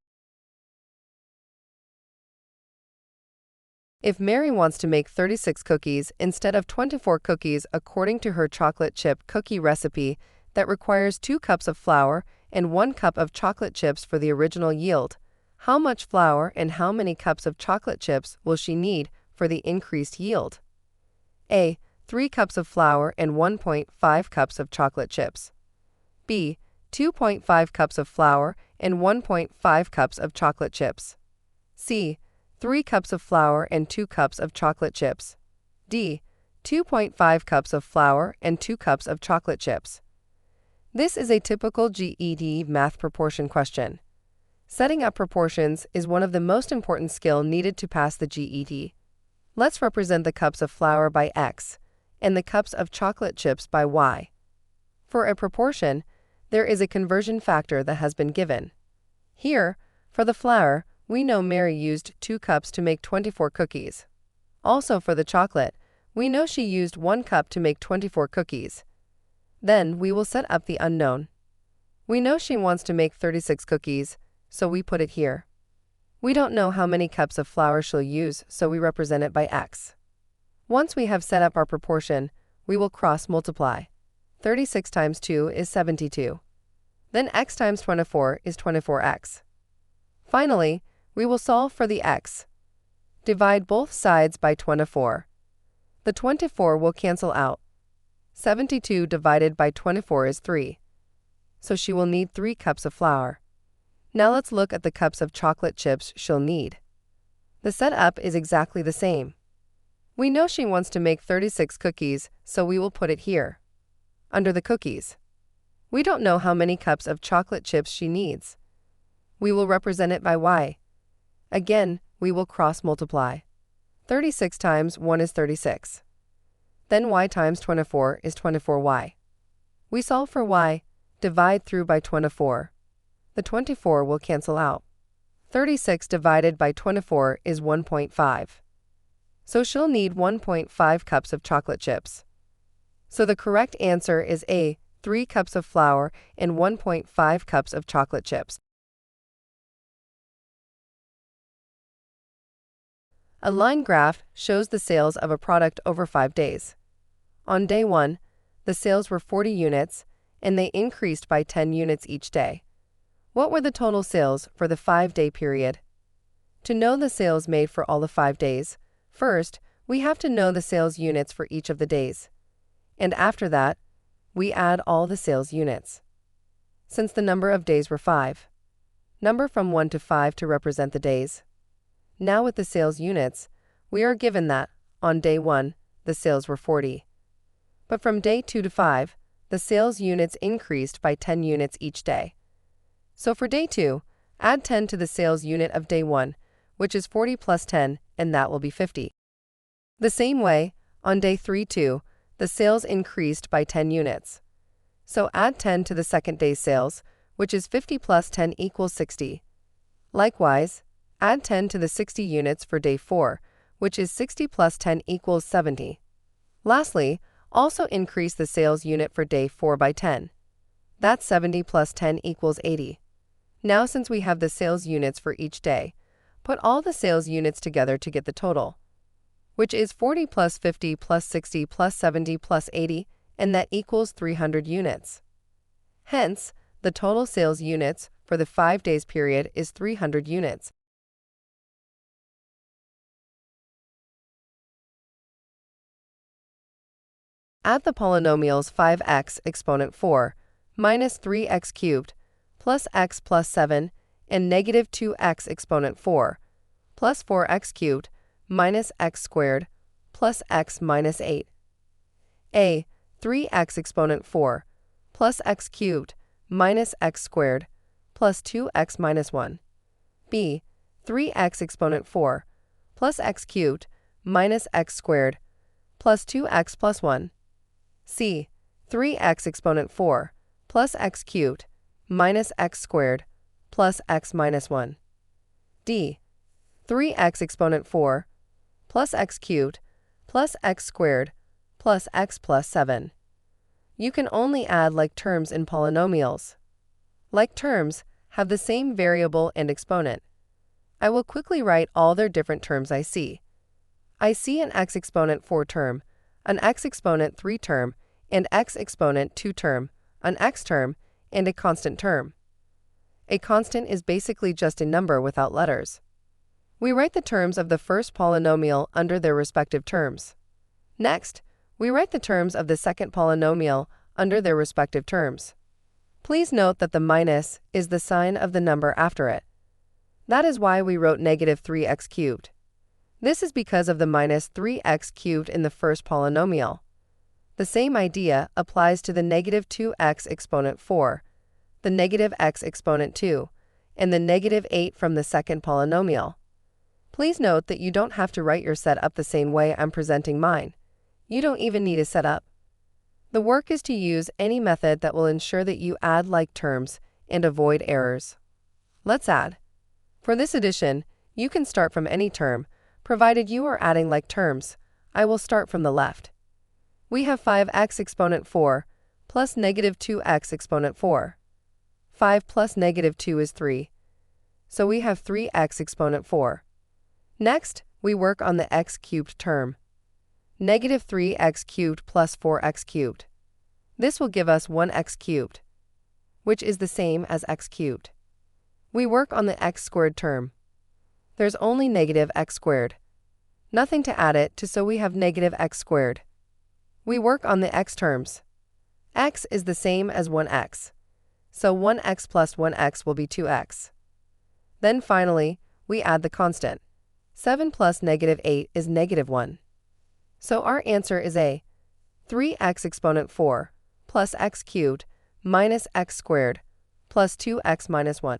If Mary wants to make 36 cookies instead of 24 cookies according to her chocolate chip cookie recipe that requires 2 cups of flour and 1 cup of chocolate chips for the original yield, how much flour and how many cups of chocolate chips will she need for the increased yield? A. 3 cups of flour and 1.5 cups of chocolate chips. B. 2.5 cups of flour and 1.5 cups of chocolate chips. C. 3 cups of flour and 2 cups of chocolate chips. D. 2.5 cups of flour and 2 cups of chocolate chips. This is a typical GED math proportion question. Setting up proportions is one of the most important skills needed to pass the GED. Let's represent the cups of flour by X and the cups of chocolate chips by Y. For a proportion, there is a conversion factor that has been given. Here, for the flour, we know Mary used 2 cups to make 24 cookies. Also for the chocolate, we know she used 1 cup to make 24 cookies. Then we will set up the unknown. We know she wants to make 36 cookies, so we put it here. We don't know how many cups of flour she'll use, so we represent it by X. Once we have set up our proportion, we will cross multiply. 36 times 2 is 72. Then X times 24 is 24x. Finally, we will solve for the x. Divide both sides by 24. The 24 will cancel out. 72 divided by 24 is 3. So she will need 3 cups of flour. Now let's look at the cups of chocolate chips she'll need. The setup is exactly the same. We know she wants to make 36 cookies, so we will put it here. Under the cookies. We don't know how many cups of chocolate chips she needs. We will represent it by y. Again, we will cross multiply. 36 times 1 is 36. Then y times 24 is 24y. We solve for y, divide through by 24. The 24 will cancel out. 36 divided by 24 is 1.5. So she'll need 1.5 cups of chocolate chips. So the correct answer is A, 3 cups of flour and 1.5 cups of chocolate chips. A line graph shows the sales of a product over 5 days. On day 1, the sales were 40 units, and they increased by 10 units each day. What were the total sales for the 5-day period? To know the sales made for all the 5 days, first, we have to know the sales units for each of the days. And after that, we add all the sales units. Since the number of days were 5, number from 1 to 5 to represent the days. Now with the sales units, we are given that, on day 1, the sales were 40. But from day 2 to 5, the sales units increased by 10 units each day. So for day 2, add 10 to the sales unit of day 1, which is 40 plus 10, and that will be 50. The same way, on day 3 too, the sales increased by 10 units. So add 10 to the second day's sales, which is 50 plus 10 equals 60. Likewise, add 10 to the 60 units for day 4, which is 60 plus 10 equals 70. Lastly, also increase the sales unit for day 4 by 10. That's 70 plus 10 equals 80. Now since we have the sales units for each day, put all the sales units together to get the total, which is 40 plus 50 plus 60 plus 70 plus 80, and that equals 300 units. Hence, the total sales units for the 5 days period is 300 units. Add the polynomials 5x exponent 4 minus 3x cubed plus x plus 7 and negative 2x exponent 4 plus 4x cubed minus x squared plus x minus 8. A. 3x exponent 4 plus x cubed minus x squared plus 2x minus 1. B. 3x exponent 4 plus x cubed minus x squared plus 2x plus 1. C. 3x exponent 4 plus x cubed minus x squared plus x minus 1. D. 3x exponent 4 plus x cubed plus x squared plus x plus 7. You can only add like terms in polynomials. Like terms have the same variable and exponent. I will quickly write all their different terms I see. I see an x exponent 4 term, an x exponent 3 term, and x exponent 2 term, an x term, and a constant term. A constant is basically just a number without letters. We write the terms of the first polynomial under their respective terms. Next, we write the terms of the second polynomial under their respective terms. Please note that the minus is the sign of the number after it. That is why we wrote negative 3x cubed. This is because of the minus 3x cubed in the first polynomial. The same idea applies to the negative 2x exponent 4, the negative x exponent 2, and the negative 8 from the second polynomial. Please note that you don't have to write your setup the same way I'm presenting mine. You don't even need a setup. The work is to use any method that will ensure that you add like terms and avoid errors. Let's add. For this addition, you can start from any term, provided you are adding like terms. I will start from the left. We have 5x exponent 4 plus negative 2x exponent 4. 5 plus negative 2 is 3. So we have 3x exponent 4. Next, we work on the x cubed term. Negative 3x cubed plus 4x cubed. This will give us 1x cubed, which is the same as x cubed. We work on the x squared term. There's only negative x squared. Nothing to add it to, so we have negative x squared. We work on the x terms. X is the same as 1x, so 1x plus 1x will be 2x. Then finally, we add the constant. 7 plus negative 8 is negative 1. So our answer is A. 3x exponent 4 plus x cubed minus x squared plus 2x minus 1.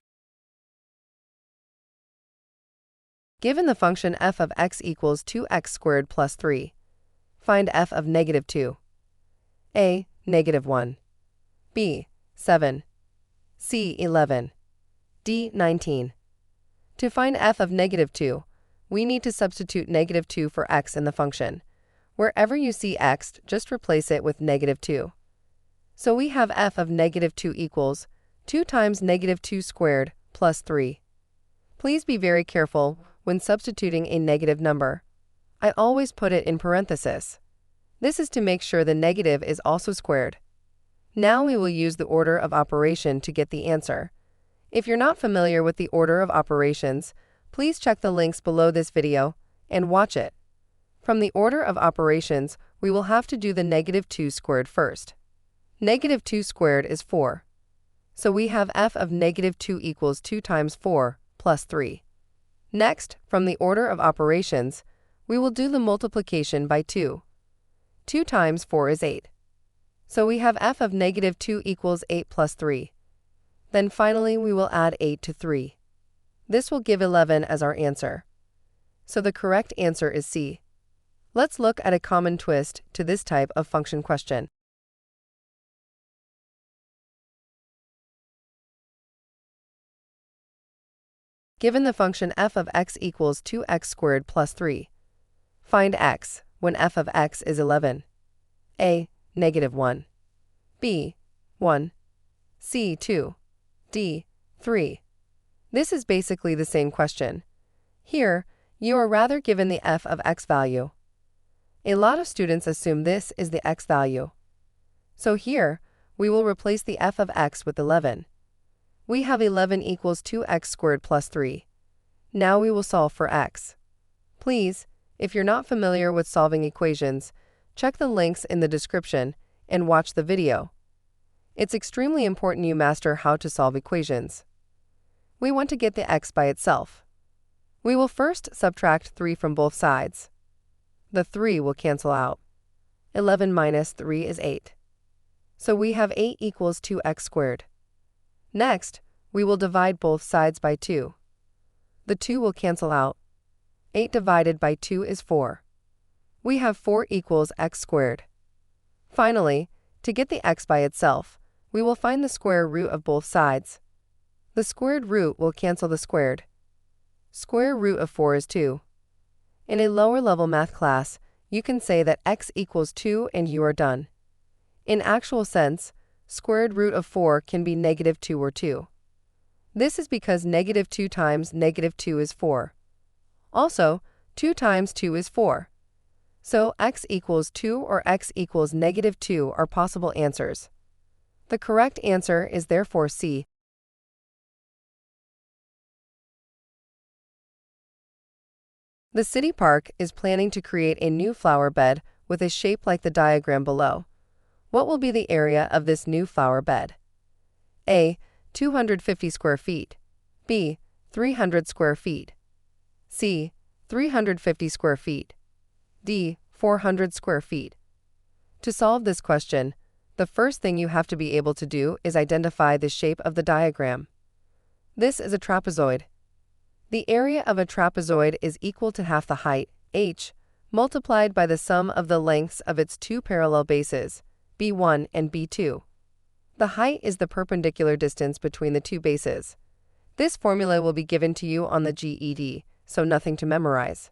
Given the function f of x equals 2x squared plus 3, find f of negative 2. A. Negative 1. B. 7. C. 11. D. 19. To find f of negative 2, we need to substitute negative 2 for x in the function. Wherever you see x, just replace it with negative 2. So we have f of negative 2 equals 2 times negative 2 squared plus 3. Please be very careful when substituting a negative number. I always put it in parentheses. This is to make sure the negative is also squared. Now we will use the order of operation to get the answer. If you're not familiar with the order of operations, please check the links below this video and watch it. From the order of operations, we will have to do the negative 2 squared first. Negative 2 squared is 4. So we have f of negative 2 equals 2 times 4 plus 3. Next, from the order of operations, we will do the multiplication by 2. 2 times 4 is 8. So we have f of negative 2 equals 8 plus 3. Then finally we will add 8 to 3. This will give 11 as our answer. So the correct answer is C. Let's look at a common twist to this type of function question. Given the function f of x equals 2x squared plus 3, find x when f of x is 11. A. Negative 1. B. 1. C. 2. D. 3. This is basically the same question. Here, you are rather given the f of x value. A lot of students assume this is the x value. So here, we will replace the f of x with 11. We have 11 equals 2x squared plus 3. Now we will solve for x. Please, if you're not familiar with solving equations, check the links in the description and watch the video. It's extremely important you master how to solve equations. We want to get the x by itself. We will first subtract 3 from both sides. The 3 will cancel out. 11 minus 3 is 8. So we have 8 equals 2x squared. Next, we will divide both sides by 2. The 2 will cancel out. 8 divided by 2 is 4. We have 4 equals x squared. Finally, to get the x by itself, we will find the square root of both sides. The squared root will cancel the squared. Square root of 4 is 2. In a lower level math class, you can say that x equals 2 and you are done. In actual sense, squared root of 4 can be negative 2 or 2. This is because negative 2 times negative 2 is 4. Also, 2 times 2 is 4. So x equals 2 or x equals negative 2 are possible answers. The correct answer is therefore C. The city park is planning to create a new flower bed with a shape like the diagram below. What will be the area of this new flower bed? A. 250 square feet. B. 300 square feet. C. 350 square feet. D. 400 square feet. To solve this question, the first thing you have to be able to do is identify the shape of the diagram. This is a trapezoid. The area of a trapezoid is equal to half the height, h, multiplied by the sum of the lengths of its two parallel bases, b1 and b2. The height is the perpendicular distance between the two bases. This formula will be given to you on the GED, so nothing to memorize.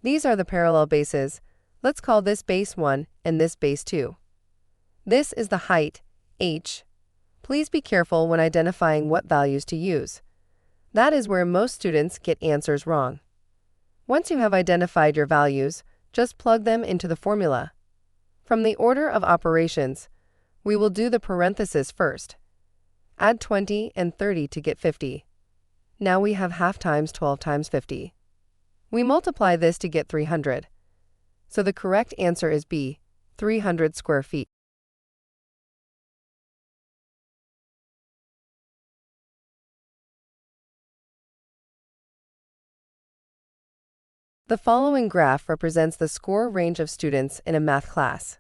These are the parallel bases. Let's call this base 1 and this base 2. This is the height, h. Please be careful when identifying what values to use. That is where most students get answers wrong. Once you have identified your values, just plug them into the formula. From the order of operations, we will do the parenthesis first. Add 20 and 30 to get 50. Now we have half times 12 times 50. We multiply this to get 300. So the correct answer is B, 300 square feet. The following graph represents the score range of students in a math class.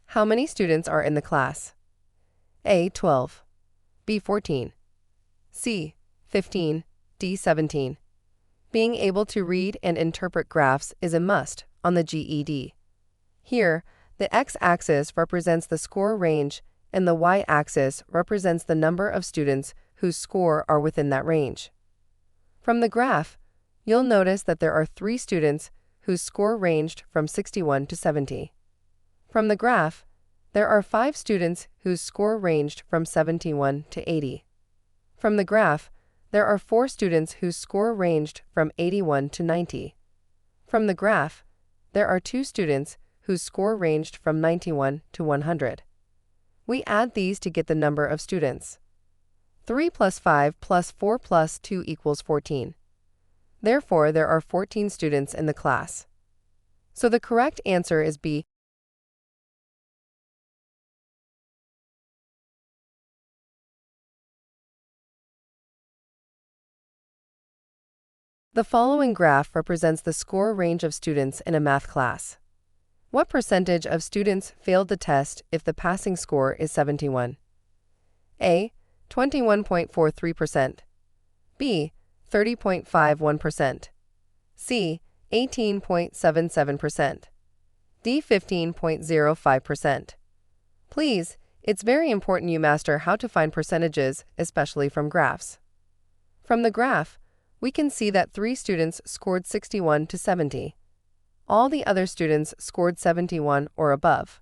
How many students are in the class? A. 12. B. 14. C. 15. D. 17. Being able to read and interpret graphs is a must on the GED. Here, the x-axis represents the score range and the y-axis represents the number of students whose score are within that range. From the graph, you'll notice that there are 3 students whose score ranged from 61 to 70. From the graph, there are 5 students whose score ranged from 71 to 80. From the graph, there are 4 students whose score ranged from 81 to 90. From the graph, there are 2 students whose score ranged from 91 to 100. We add these to get the number of students. 3 plus 5 plus 4 plus 2 equals 14. Therefore, there are 14 students in the class. So the correct answer is B. The following graph represents the score range of students in a math class. What percentage of students failed the test if the passing score is 71? A. 21.43%. B. 30.51%. C. 18.77%. D. 15.05%. Please, it's very important you master how to find percentages, especially from graphs. From the graph, we can see that 3 students scored 61 to 70. All the other students scored 71 or above.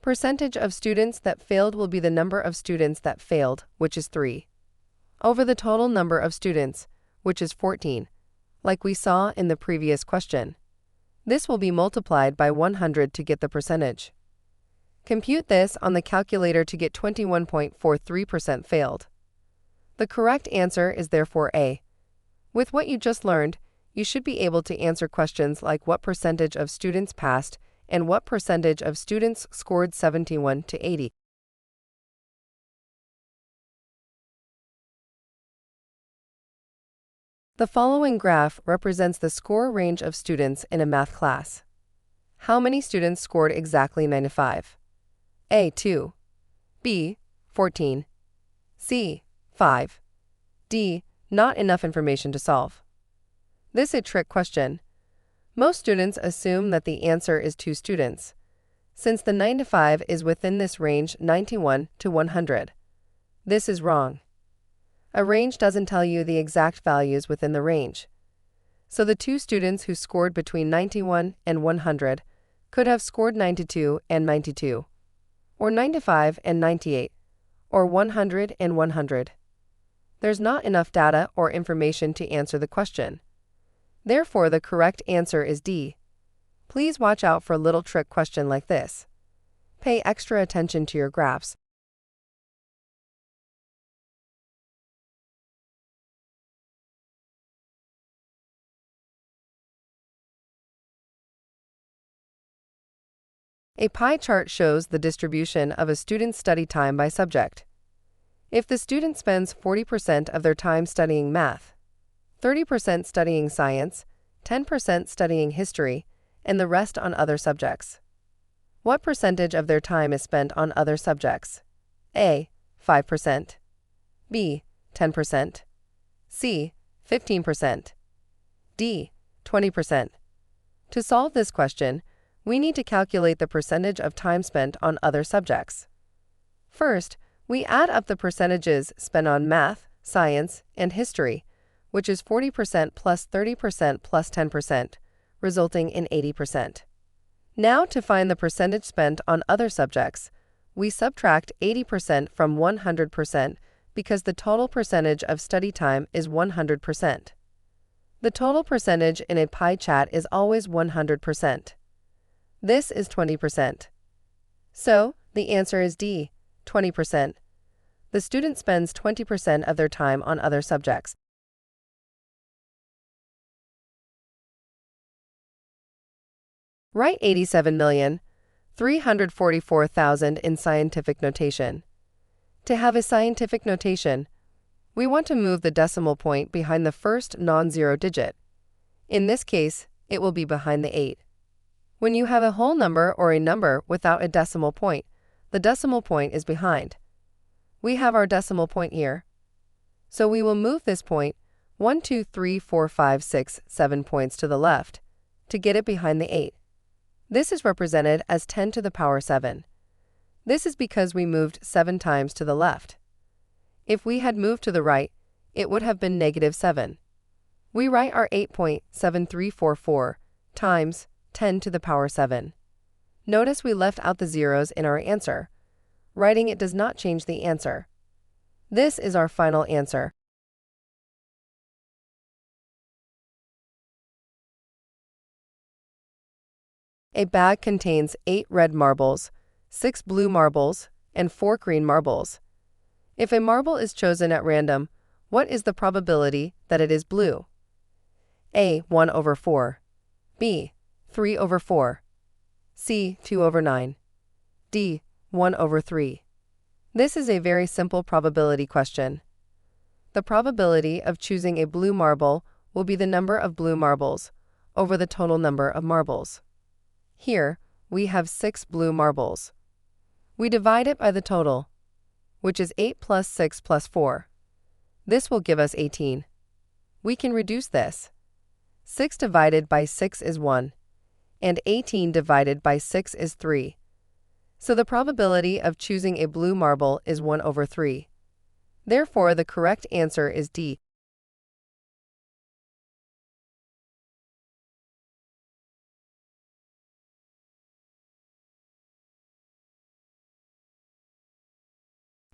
Percentage of students that failed will be the number of students that failed, which is 3, over the total number of students, which is 14, like we saw in the previous question. This will be multiplied by 100 to get the percentage. Compute this on the calculator to get 21.43% failed. The correct answer is therefore A. With what you just learned, you should be able to answer questions like what percentage of students passed and what percentage of students scored 71 to 80. The following graph represents the score range of students in a math class. How many students scored exactly 95? A. 2. B. 14. C. 5. D. Not enough information to solve. This is a trick question. Most students assume that the answer is 2 students, since the 9 to 5 is within this range 91 to 100. This is wrong. A range doesn't tell you the exact values within the range. So the 2 students who scored between 91 and 100 could have scored 92 and 92, or 95 and 98, or 100 and 100. There's not enough data or information to answer the question. Therefore, the correct answer is D. Please watch out for a little trick question like this. Pay extra attention to your graphs. A pie chart shows the distribution of a student's study time by subject. If the student spends 40% of their time studying math, 30% studying science, 10% studying history, and the rest on other subjects, what percentage of their time is spent on other subjects? A. 5%, B. 10%, C. 15%, D. 20%. To solve this question, we need to calculate the percentage of time spent on other subjects. First, we add up the percentages spent on math, science, and history, which is 40% plus 30% plus 10%, resulting in 80%. Now, to find the percentage spent on other subjects, we subtract 80% from 100% because the total percentage of study time is 100%. The total percentage in a pie chart is always 100%. This is 20%. So, the answer is D, 20%. The student spends 20% of their time on other subjects. Write 87,344,000 in scientific notation. To have a scientific notation, we want to move the decimal point behind the first non-zero digit. In this case, it will be behind the 8. When you have a whole number or a number without a decimal point, the decimal point is behind. We have our decimal point here. So we will move this point 1, 2, 3, 4, 5, 6, 7 points to the left to get it behind the 8. This is represented as 10 to the power 7. This is because we moved 7 times to the left. If we had moved to the right, it would have been -7. We write our 8.7344 times 10 to the power 7. Notice we left out the zeros in our answer. Writing it does not change the answer. This is our final answer. A bag contains 8 red marbles, 6 blue marbles, and 4 green marbles. If a marble is chosen at random, what is the probability that it is blue? A. 1 over 4. B. 3 over 4. C. 2 over 9. D. 1 over 3. This is a very simple probability question. The probability of choosing a blue marble will be the number of blue marbles over the total number of marbles. Here, we have 6 blue marbles. We divide it by the total, which is 8 plus 6 plus 4. This will give us 18. We can reduce this. 6 divided by 6 is 1, and 18 divided by 6 is 3. So the probability of choosing a blue marble is 1 over 3. Therefore, the correct answer is D.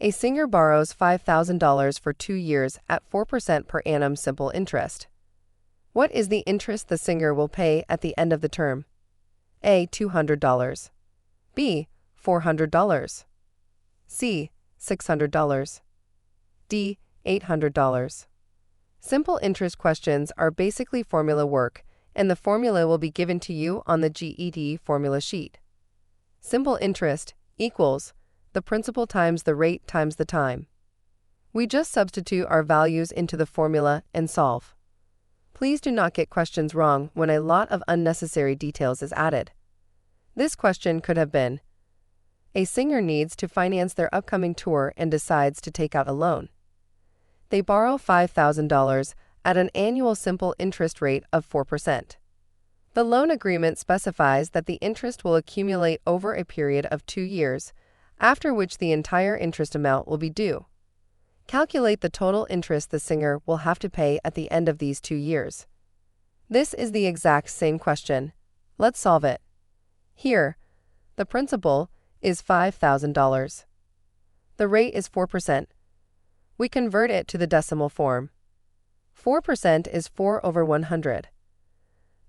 A singer borrows $5,000 for 2 years at 4% per annum simple interest. What is the interest the singer will pay at the end of the term? A. $200. B. $400. C. $600. D. $800. Simple interest questions are basically formula work, and the formula will be given to you on the GED formula sheet. Simple interest equals the principal times the rate times the time. We just substitute our values into the formula and solve. Please do not get questions wrong when a lot of unnecessary details is added. This question could have been: a singer needs to finance their upcoming tour and decides to take out a loan. They borrow $5,000 at an annual simple interest rate of 4%. The loan agreement specifies that the interest will accumulate over a period of 2 years, after which the entire interest amount will be due. Calculate the total interest the singer will have to pay at the end of these 2 years. This is the exact same question. Let's solve it. Here, the principal is $5,000. The rate is 4%. We convert it to the decimal form. 4% is 4 over 100.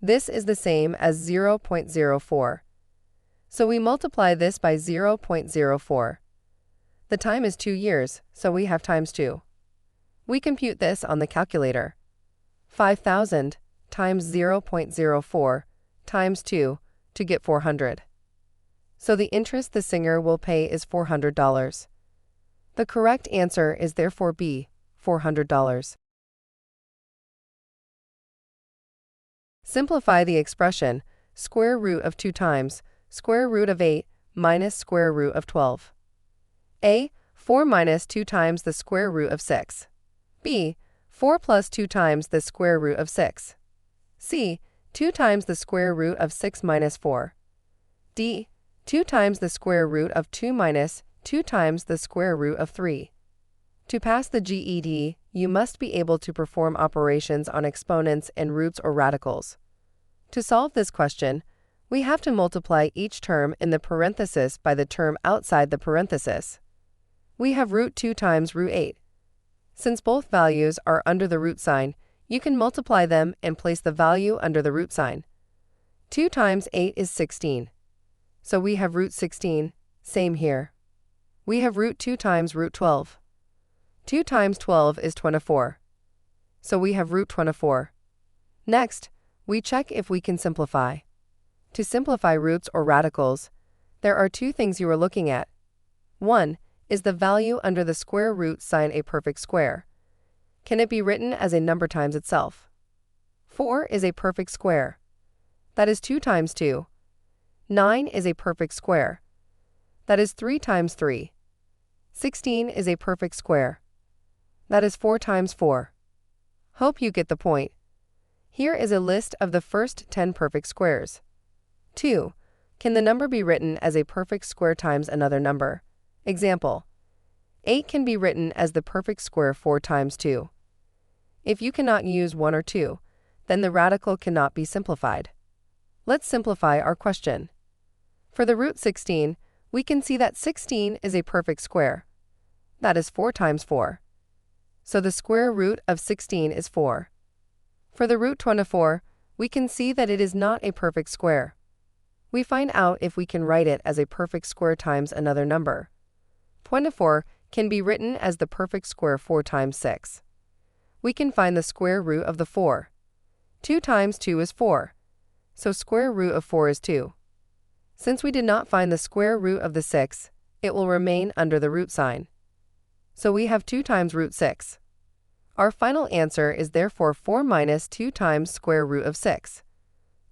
This is the same as 0.04. So we multiply this by 0.04. The time is 2 years, so we have times 2. We compute this on the calculator. 5,000 times 0.04 times 2 to get 400. So the interest the singer will pay is $400. The correct answer is therefore B, $400. Simplify the expression square root of 2 times square root of 8 minus square root of 12. A. 4 minus 2 times the square root of 6. B. 4 plus 2 times the square root of 6. C. 2 times the square root of 6 minus 4. D. 2 times the square root of 2 minus 2 times the square root of 3. To pass the GED, you must be able to perform operations on exponents and roots or radicals. To solve this question, we have to multiply each term in the parenthesis by the term outside the parenthesis. We have root 2 times root 8. Since both values are under the root sign, you can multiply them and place the value under the root sign. 2 times 8 is 16. So we have root 16, same here. We have root 2 times root 12. 2 times 12 is 24. So we have root 24. Next, we check if we can simplify. To simplify roots or radicals, there are 2 things you are looking at. 1. Is the value under the square root sign a perfect square? Can it be written as a number times itself? 4 is a perfect square. That is 2 times 2. 9 is a perfect square. That is 3 times 3. 16 is a perfect square. That is 4 times 4. Hope you get the point. Here is a list of the first 10 perfect squares. 2. Can the number be written as a perfect square times another number? Example: 8 can be written as the perfect square 4 times 2. If you cannot use 1 or 2, then the radical cannot be simplified. Let's simplify our question. For the root 16, we can see that 16 is a perfect square. That is 4 times 4. So the square root of 16 is 4. For the root 24, we can see that it is not a perfect square. We find out if we can write it as a perfect square times another number. 24 can be written as the perfect square 4 times 6. We can find the square root of the 4. 2 times 2 is 4. So square root of 4 is 2. Since we did not find the square root of the 6, it will remain under the root sign. So we have 2 times root 6. Our final answer is therefore 4 minus 2 times square root of 6.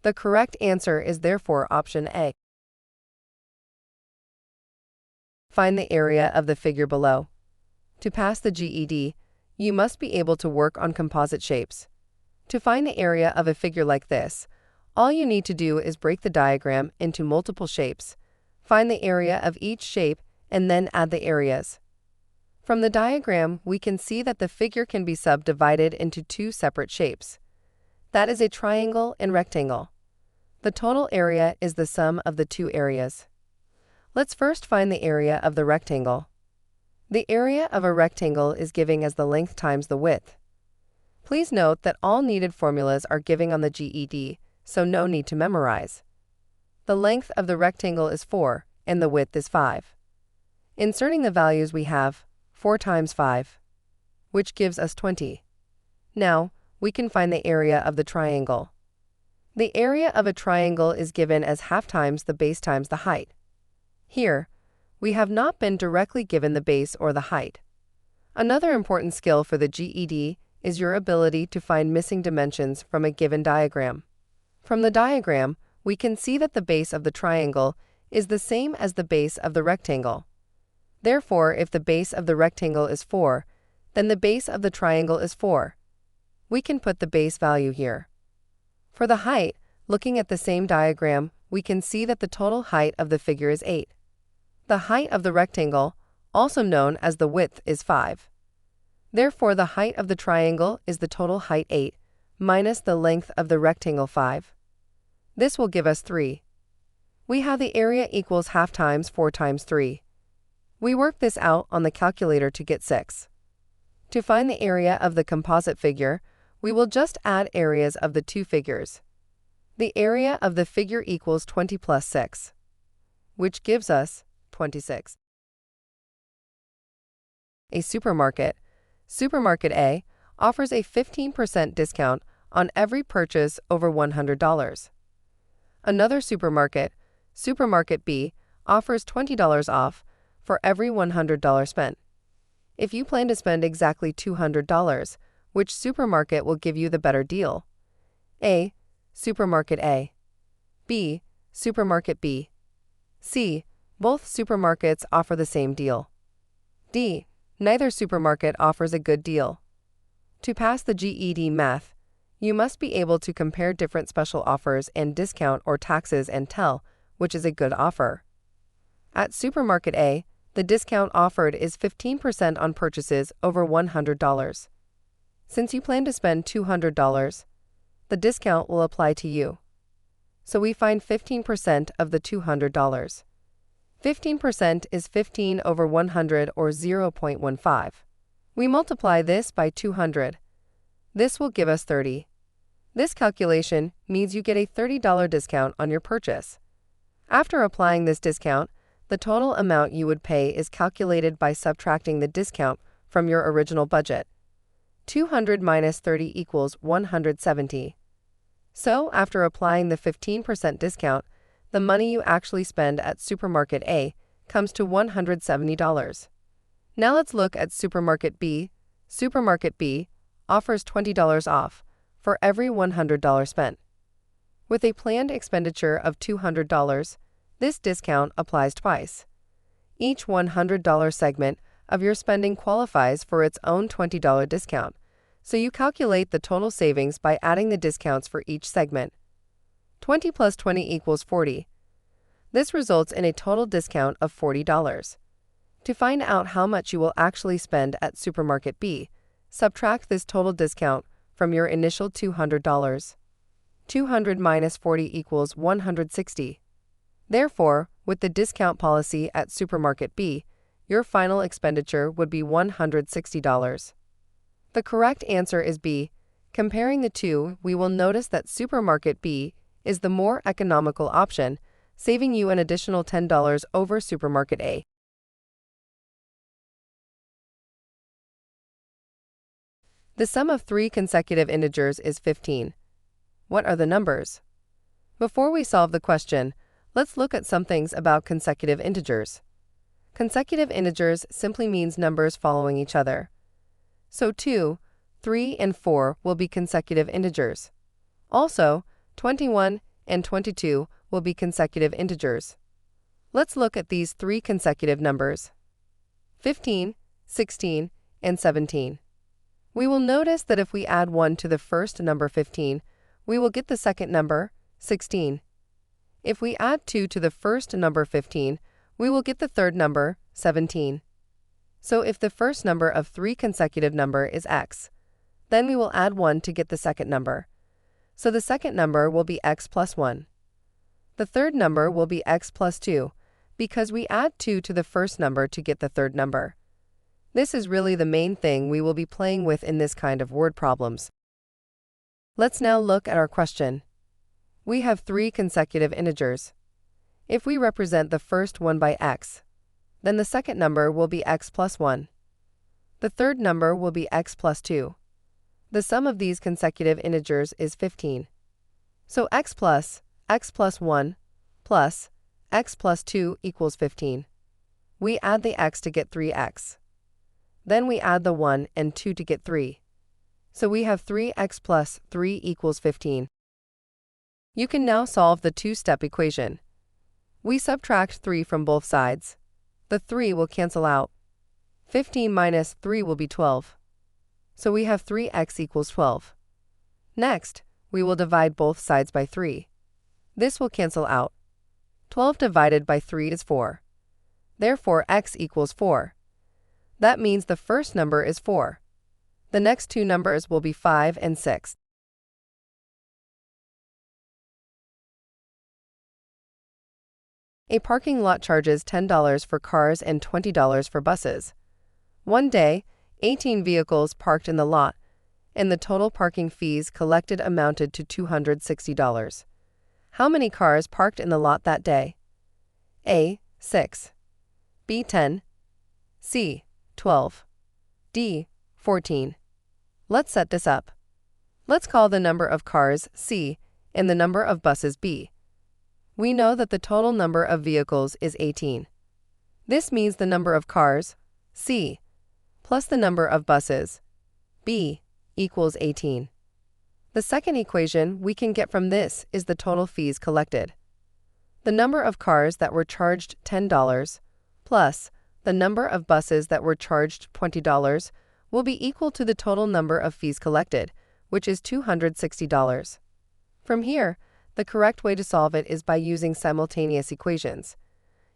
The correct answer is therefore option A. Find the area of the figure below. To pass the GED, you must be able to work on composite shapes. To find the area of a figure like this, all you need to do is break the diagram into multiple shapes, find the area of each shape, and then add the areas. From the diagram, we can see that the figure can be subdivided into 2 separate shapes. That is a triangle and rectangle. The total area is the sum of the 2 areas. Let's first find the area of the rectangle. The area of a rectangle is given as the length times the width. Please note that all needed formulas are given on the GED, so no need to memorize. The length of the rectangle is 4, and the width is 5. Inserting the values, we have 4 times 5, which gives us 20. Now, we can find the area of the triangle. The area of a triangle is given as half times the base times the height. Here, we have not been directly given the base or the height. Another important skill for the GED is your ability to find missing dimensions from a given diagram. From the diagram, we can see that the base of the triangle is the same as the base of the rectangle. Therefore, if the base of the rectangle is 4, then the base of the triangle is 4. We can put the base value here. For the height, looking at the same diagram, we can see that the total height of the figure is 8. The height of the rectangle, also known as the width, is 5. Therefore, the height of the triangle is the total height 8 minus the length of the rectangle 5. This will give us 3. We have the area equals half times 4 times 3. We work this out on the calculator to get 6. To find the area of the composite figure, we will just add areas of the two figures. The area of the figure equals 20 plus 6, which gives us 26. A supermarket. Supermarket A offers a 15% discount on every purchase over $100. Another supermarket, Supermarket B, offers $20 off for every $100 spent. If you plan to spend exactly $200, which supermarket will give you the better deal? A. Supermarket A. B. Supermarket B. C. Both supermarkets offer the same deal. D. Neither supermarket offers a good deal. To pass the GED Math, you must be able to compare different special offers and discount or taxes and tell which is a good offer. At Supermarket A, the discount offered is 15% on purchases over $100. Since you plan to spend $200, the discount will apply to you. So we find 15% of the $200. 15% is 15 over 100 or 0.15. We multiply this by 200. This will give us 30. This calculation means you get a $30 discount on your purchase. After applying this discount, the total amount you would pay is calculated by subtracting the discount from your original budget. 200 minus 30 equals 170. So, after applying the 15% discount, the money you actually spend at Supermarket A comes to $170. Now let's look at Supermarket B. Supermarket B offers $20 off for every $100 spent. With a planned expenditure of $200, this discount applies twice. Each $100 segment of your spending qualifies for its own $20 discount, so you calculate the total savings by adding the discounts for each segment. 20 plus 20 equals 40. This results in a total discount of $40. To find out how much you will actually spend at Supermarket B, subtract this total discount from your initial $200. 200 minus 40 equals 160. Therefore, with the discount policy at Supermarket B, your final expenditure would be $160. The correct answer is B. Comparing the two, we will notice that Supermarket B is the more economical option, saving you an additional $10 over Supermarket A. The sum of three consecutive integers is 15. What are the numbers? Before we solve the question, let's look at some things about consecutive integers. Consecutive integers simply means numbers following each other. So 2, 3, and 4 will be consecutive integers. Also, 21 and 22 will be consecutive integers. Let's look at these three consecutive numbers: 15, 16, and 17. We will notice that if we add 1 to the first number 15, we will get the second number, 16. If we add 2 to the first number 15, we will get the third number, 17. So if the first number of three consecutive number is x, then we will add 1 to get the second number. So the second number will be x plus 1. The third number will be x plus 2, because we add 2 to the first number to get the third number. This is really the main thing we will be playing with in this kind of word problems. Let's now look at our question. We have three consecutive integers. If we represent the first one by x, then the second number will be x plus 1. The third number will be x plus 2. The sum of these consecutive integers is 15. So x plus 1 plus x plus 2 equals 15. We add the x to get 3x. Then we add the 1 and 2 to get 3. So we have 3x plus 3 equals 15. You can now solve the two-step equation. We subtract 3 from both sides. The 3 will cancel out. 15 minus 3 will be 12. so we have 3x equals 12. Next, we will divide both sides by 3. This will cancel out. 12 divided by 3 is 4. Therefore, x equals 4. That means the first number is 4. The next two numbers will be 5 and 6. A parking lot charges $10 for cars and $20 for buses. One day, 18 vehicles parked in the lot, and the total parking fees collected amounted to $260. How many cars parked in the lot that day? A. 6. B. 10. C. 12. D. 14. Let's set this up. Let's call the number of cars C and the number of buses B. We know that the total number of vehicles is 18. This means the number of cars C plus the number of buses B equals 18. The second equation we can get from this is the total fees collected. The number of cars that were charged $10 plus the number of buses that were charged $20 will be equal to the total number of fees collected, which is $260. From here, the correct way to solve it is by using simultaneous equations.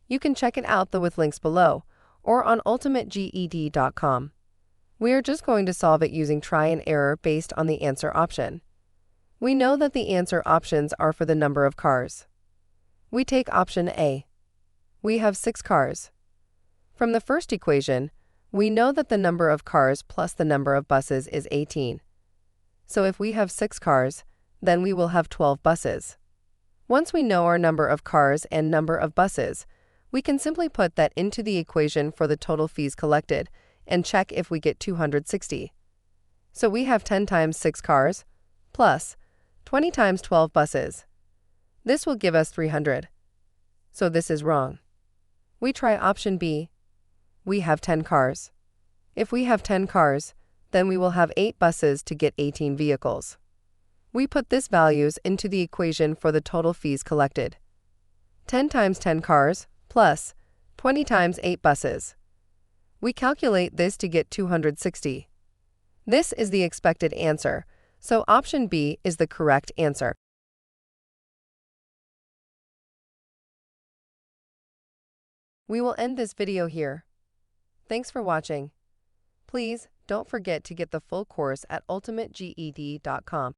You can check it out with links below or on ultimateged.com. We are just going to solve it using try and error based on the answer option. We know that the answer options are for the number of cars. We take option A. We have 6 cars. From the first equation, we know that the number of cars plus the number of buses is 18. So if we have 6 cars, then we will have 12 buses. Once we know our number of cars and number of buses, we can simply put that into the equation for the total fees collected and check if we get 260. So we have 10 times 6 cars plus 20 times 12 buses. This will give us 300. So this is wrong. We try option B. We have 10 cars. If we have 10 cars, then we will have 8 buses to get 18 vehicles. We put this values into the equation for the total fees collected. 10 times 10 cars plus 20 times 8 buses. We calculate this to get 260. This is the expected answer, so option B is the correct answer. We will end this video here. Thanks for watching. Please don't forget to get the full course at ultimateged.com.